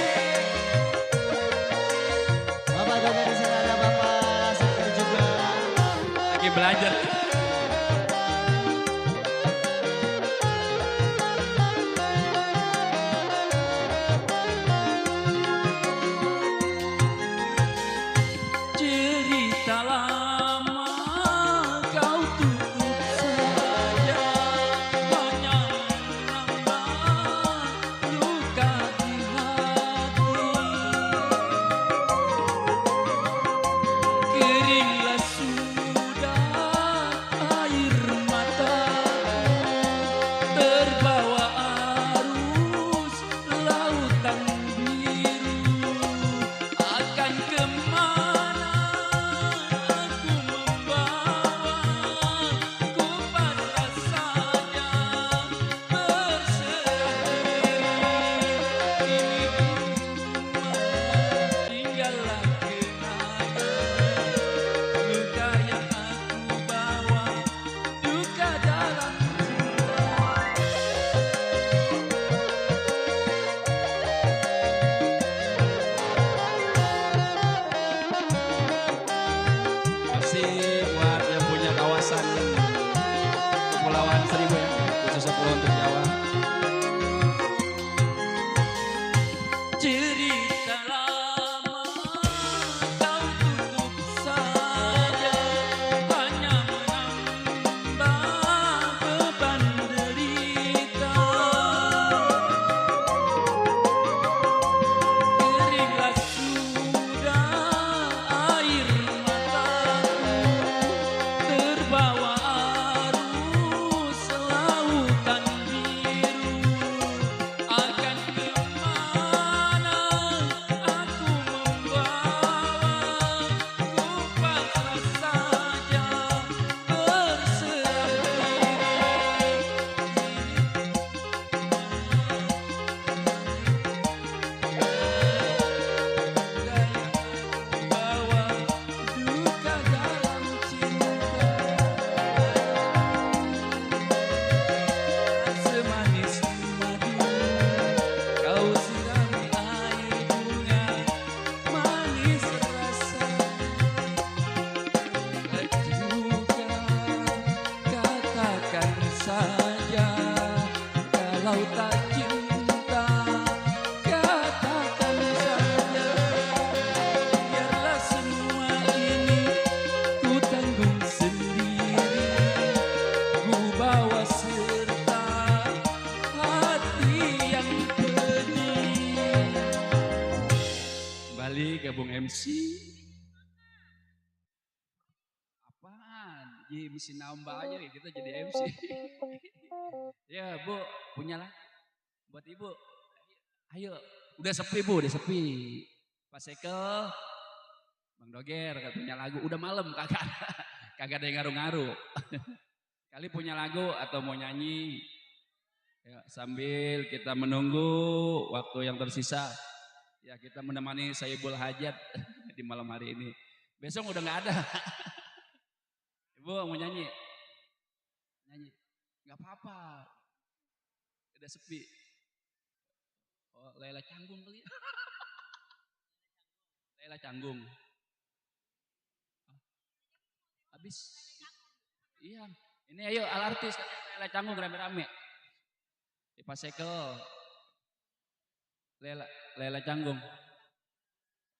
MC. Apaan? Ji mesti nambah aja nih, kita jadi MC. Ya Bu, punya lah. Buat Ibu. Ayo, udah sepi Bu, udah sepi. Pak Sekel, Bang Doger punya lagu. Udah malam kagak ada yang ngaruh-ngaruh. Kali punya lagu atau mau nyanyi? Ya, sambil kita menunggu waktu yang tersisa, ya kita menemani Sayyibul Hajat di malam hari ini. Besok udah nggak ada. Ibu mau nyanyi? Nyanyi? Nggak apa-apa. Udah sepi. Oh, Lela Canggung kali ya? Lela Canggung. Habis? Iya. Ini ayo alartis Lela Canggung rame-rame. Pak Sekel, Lela Canggung.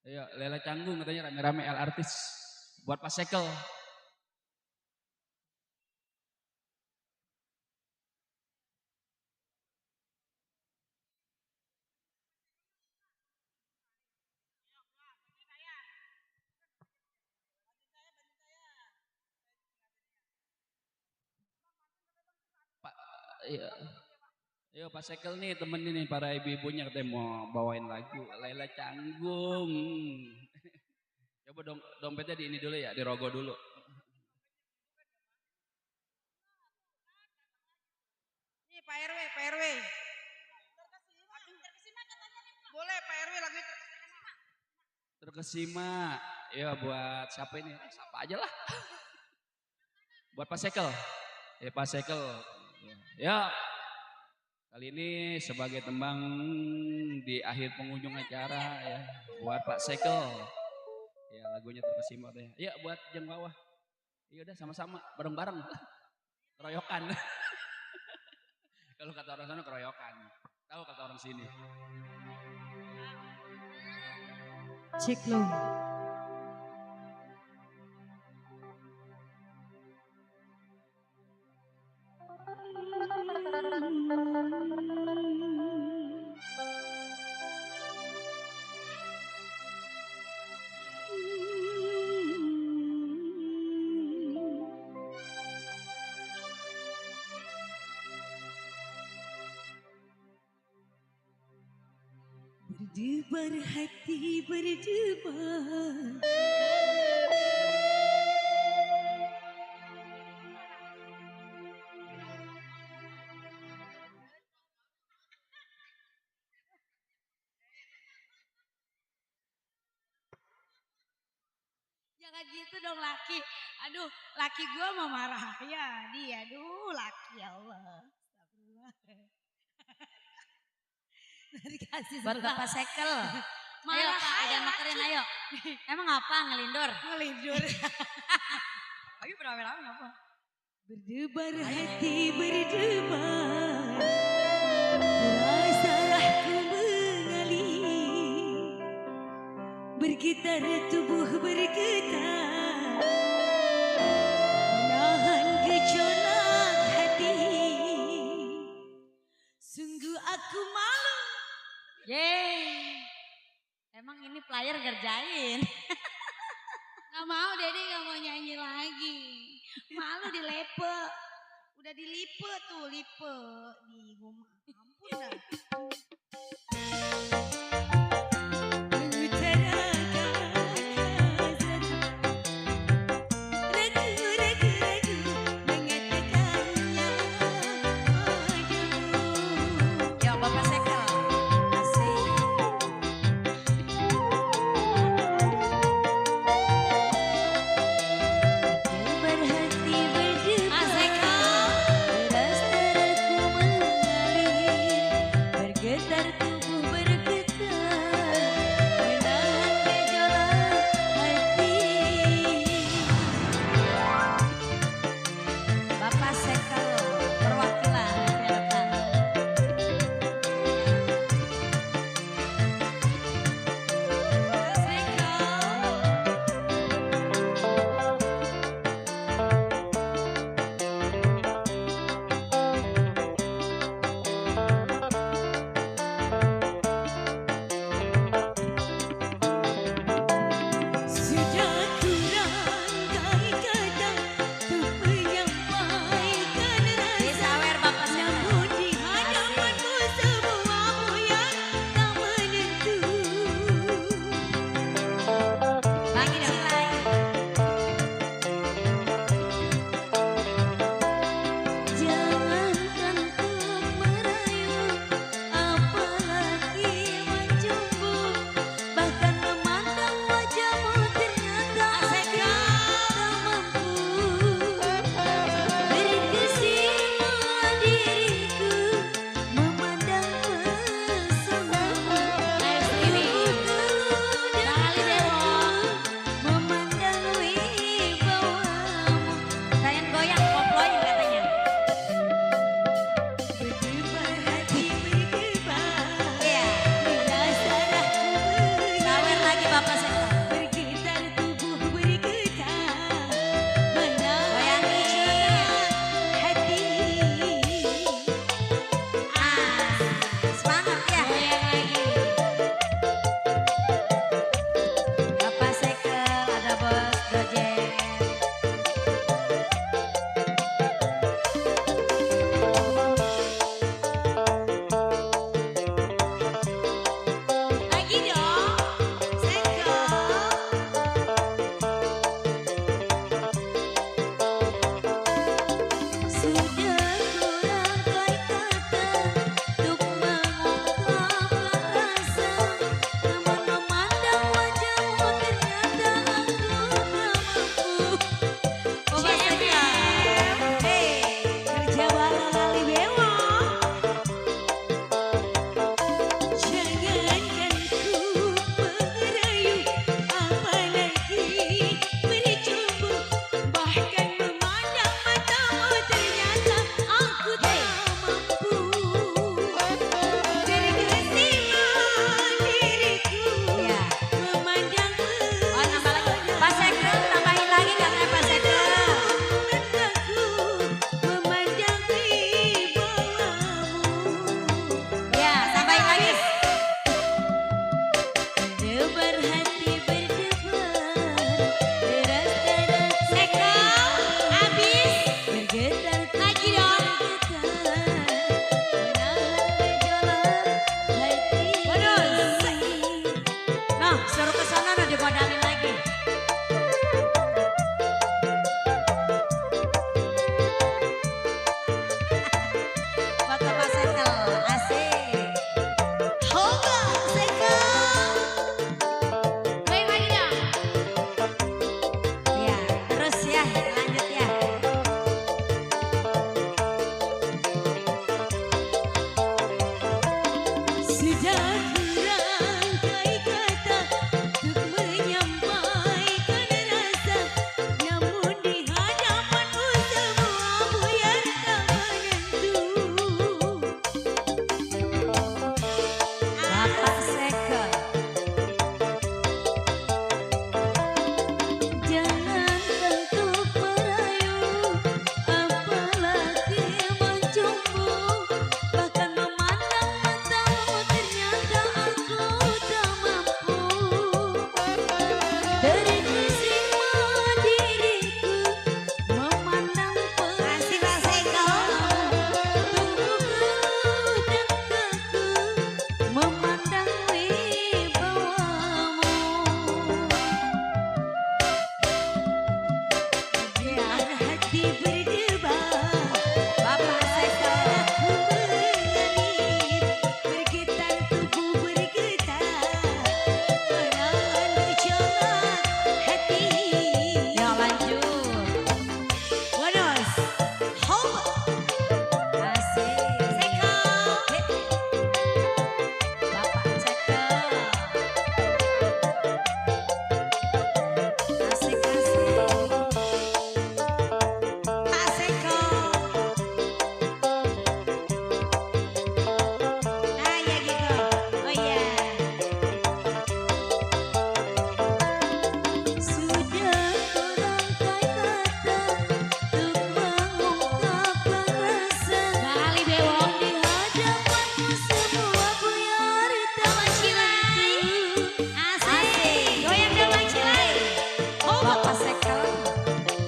Ayo, Lela Canggung katanya rame-rame L artis. Buat Pak Sekel. Pak, iya. Yo Pak Sekel nih temenin nih para ibu-ibunya katanya mau bawain lagu Lela Canggung. Coba dompetnya di ini dulu ya, dirogoh dulu. Nih Pak RW, Pak RW. Boleh Pak RW lagunya Terkesima. Ya buat siapa ini? Siapa aja lah. Buat Pak Sekel. Ya Pak Sekel. Ya. Kali ini sebagai tembang di akhir pengunjung acara ya buat Pak Sekel. Ya lagunya Terkesima deh. Ya buat yang bawah. Ya udah sama-sama bareng-bareng. Keroyokan. Kalau kata orang sana keroyokan. Tahu kata orang sini. Cek lo. Berdebar hati berdebar. Jangan gitu dong laki. Aduh, laki gua mau marah ya dia. Aduh, laki ya Allah. Astagfirullah. Dikasih buat Bapak Sekel. Ayo Pak, jangan makerin ayo. Emang apa ngelindur? Ngelindur. Lagi beramai-ramai ngapa? Berdebar hati berdebar. Rasalah ku mengalir. Bergetar tubuh bergetar. Menahan gejolak hati. Sungguh aku malu. Yeay. Emang ini player ngerjain. Gak mau Dede gak mau nyanyi lagi. Malu dilepe. Udah dilipe tuh, lipe. Di rumah. Ampun dah. Ya Bapak Sekel. Asik. Berhati berdebar. Asik. Deras terku mengalir. Noh, suruh ke sana udah dimodalin lagi. Buat Bapak Sekel, asik. Hoga, Sekel. Goyang lagi dong. Ya, terus ya, lanjut ya. Sudah kurangkai kata untuk menyampaikan rasa, namun di hadapanmu semua buyar tak menentu. Bapak Sekel. Jangan tentu merayu, apalagi mencumbu, bahkan memandang matamu ternyata aku tak mampu. Terkesima diriku memandang Kasih Pak Sekel. tubuhku dan kaku memandang wibawamu. Biar hati berdebar, Bapak Sekel. aku mengalir, bergetar tubuh bergetar, menahan gejolak hati. Ya lanjut. Wados, home. Asik. Sekel. Bapak Sekel. Asik, asik. Pak Sekel. Nah ya gitu. Oh iya. Sudah kurangkai kata untuk mengungkapkan rasa. Bali Bewong. Di hadapanmu semua buyar tak menentu. Asik. Goyang dong Bang Cilai. Bapak Sekel.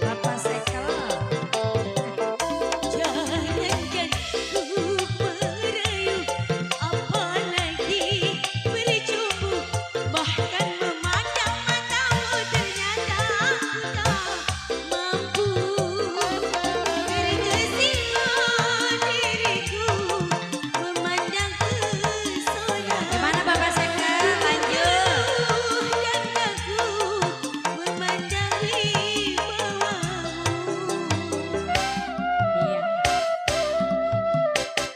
Bapak Sekel. Jangankan ku merayu, apalagi bercumbu, bahkan memandang matamu ternyata aku tak mampu. Terkesima diriku memandang pesona. Gimana Bapak Sekel? Lanjut. Dan aku memandang wibawamu. Iya.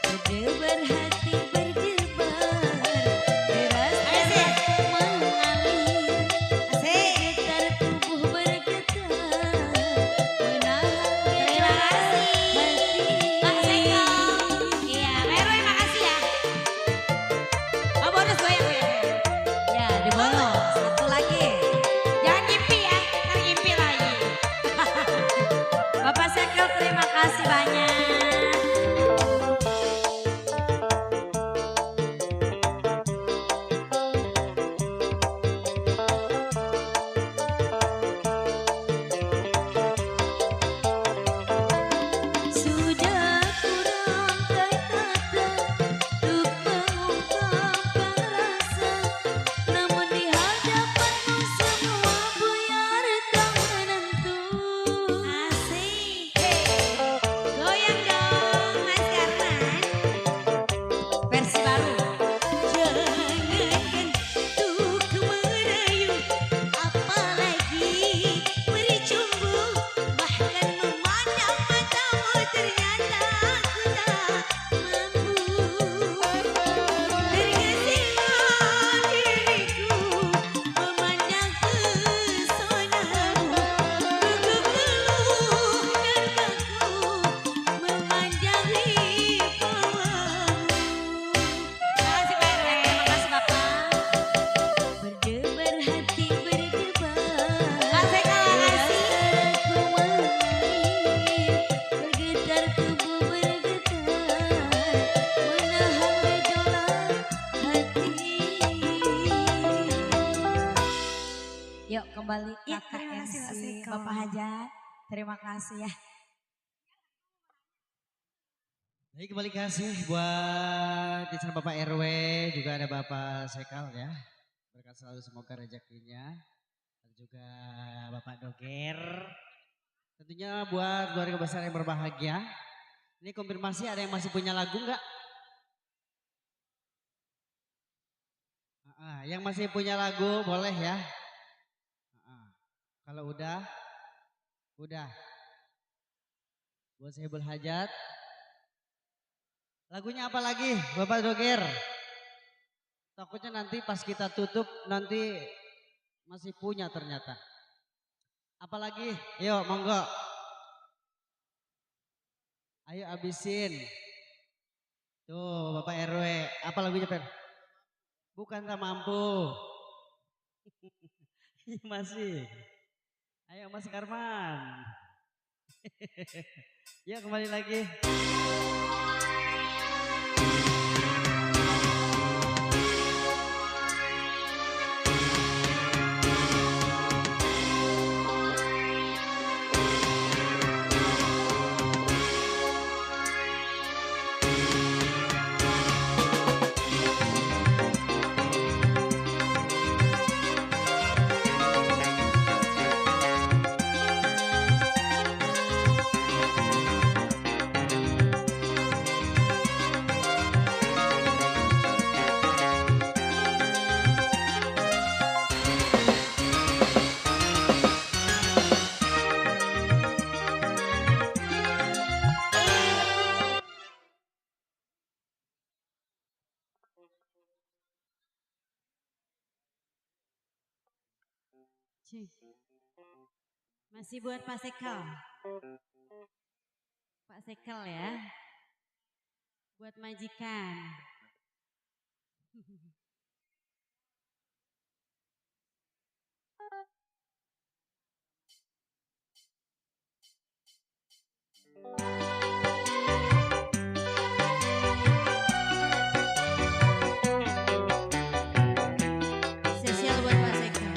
Berdebar hati berdebar, deras deras mengalir, bergetar tubuh bergetar, menahan Terima kasih. hati. Pak Sekel. Iya, Meroy makasih ya. Oh bonus goyang goyang. Ya di bonus. Satu lagi. Jangan ngimpi ya, ntar ngimpi lagi. Bapak Sekel terima kasih banyak. Sudah kurangkai kata untuk mengungkapkan rasa, namun di hadapanmu semua buyar tak menentu. Asik. Goyang dong Mas Karman. Versi baru. Jangankan untuk merayu, apalagi bercumbu, bahkan memandang matamu ternyata aku tak mampu. Terkesima diriku memandang pesonamu, gugup geluh dan kaku memandang wibawamu. Makasih Pak RW. Makasih Bapak. Berdebar hati berdebar, Pak Sekel makasih. aku mengalir, bergetar tubuh bergetar, menahan gejolak hati. Yuk kembali Ya, kakak terima kasih, Pak MC Sekel. Bapak Hajat. Terima kasih ya. Baik, kembali kasih buat di sana Bapak RW, juga ada Bapak Sekal ya. Berkat selalu semoga rezekinya. Dan juga Bapak Doger. Tentunya buat keluarga besar yang berbahagia. Ini konfirmasi ada yang masih punya lagu nggak? Yang masih punya lagu boleh ya. Kalau udah. Buat Sehibul Hajat. Lagunya apa lagi Bapak Doger? Takutnya nanti pas kita tutup nanti masih punya ternyata. Apalagi? Yuk monggo. Ayo abisin. Tuh Bapak RW. Apa lagunya Per? Bukan tak mampu. Masih. Ayo Mas Karman. Yuk kembali lagi. Masih buat Pak Sekel. Pak Sekel ya. Buat majikan. Spesial buat Pak Sekel.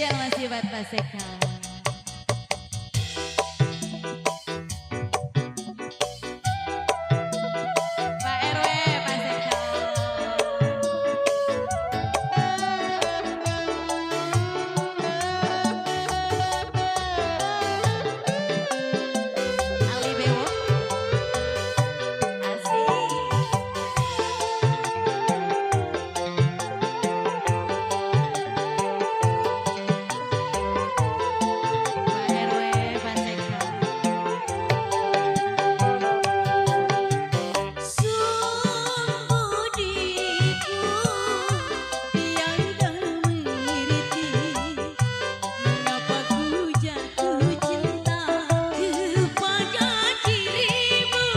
spesial masih buat Pak Sekal. Pak RW, Pak Sekal. Ali Bewo. Asik. Pak RW, Pak Sekal. Sungguh diriku tiada mengerti mengapa ku jatuh cinta kepada dirimu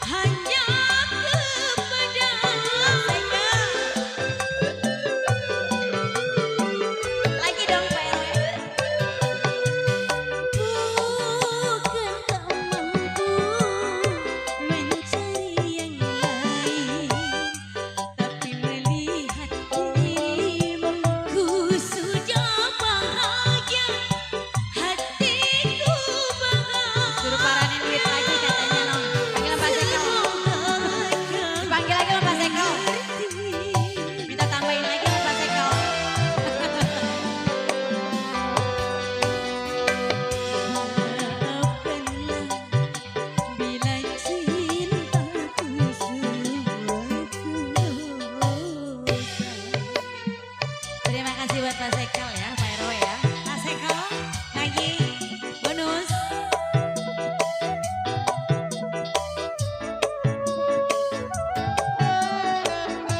hanya kepada lagi dong Pak RW. Bukan tak mampu mencari yang lain, tapi melihat dirimu ku sudah bahagia, hatiku bahagia. Suruh paranin duit lagi katanya non. Panggil Pak Sekal. Dipanggil lagi sama Pak Sekal. Minta tambahin lagi sama Pak Sekal. Bila cintaku suatu dosa. Terima kasih buat Pak Sekal ya, Pak RW ya. Pak Sekal, lagi bonus.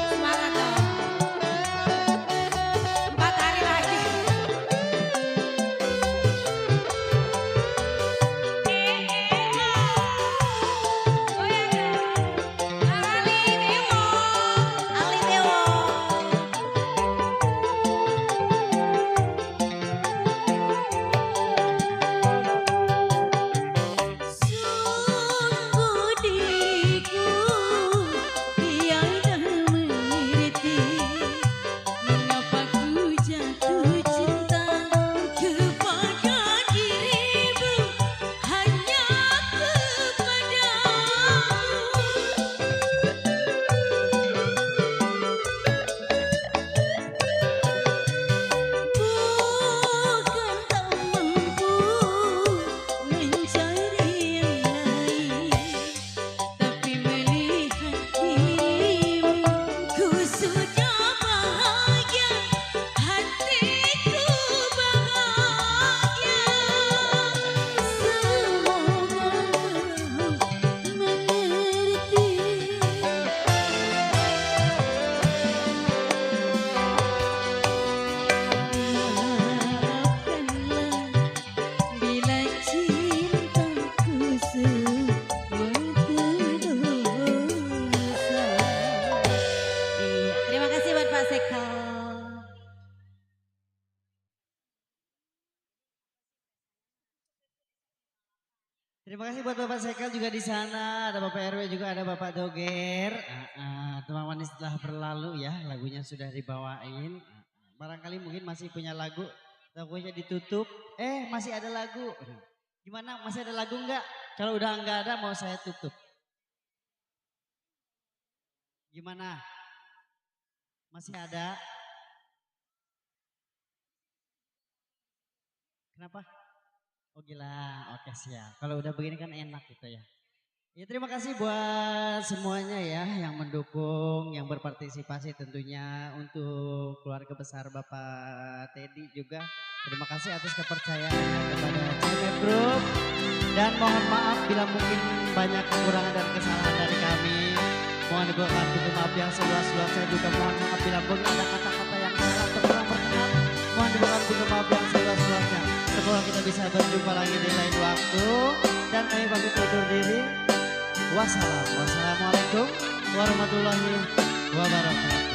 Semangat dong. 4 hari lagi. Ali Bewo. Ali Bewo. Sungguh diriku tiada mengerti mengapa ku jatuh cinta kepada dirimu hanya bukan tak mampu mencari yang lain, tapi melihat dirimu ku sudah bahagia, hatiku bahagia. Semoga kau mengerti. Maafkanlah bila cintaku suatu dosa. Iya, terima kasih buat Pak Sekal. Terima kasih buat Bapak Sekal juga di sana, ada Bapak RW juga, ada Bapak Doger. Teman manis telah berlalu ya, lagunya sudah dibawain. Barangkali mungkin masih punya lagu, lagunya ditutup. Masih ada lagu. Gimana? Masih ada lagu enggak? Kalau udah enggak ada mau saya tutup. Gimana? Masih ada? Kenapa? Oh gila, oke siap. Kalau udah begini kan enak gitu ya. Ya terima kasih buat semuanya ya yang mendukung, yang berpartisipasi tentunya untuk keluarga besar Bapak Teddy juga. Terima kasih atas kepercayaannya kepada CMF Group. Dan mohon maaf bila mungkin banyak kekurangan dan kesalahan dari kami. Mohon dibuatkan pintu maaf yang seluas-luasnya juga mohon maaf bila mungkin ada kata-kata yang salah atau kurang berkenan. Mohon dibuatkan pintu maaf yang seluas-luasnya. Semoga kita bisa berjumpa lagi di lain waktu. Dan kami pamit undur diri. Wassalamualaikum warahmatullahi wabarakatuh.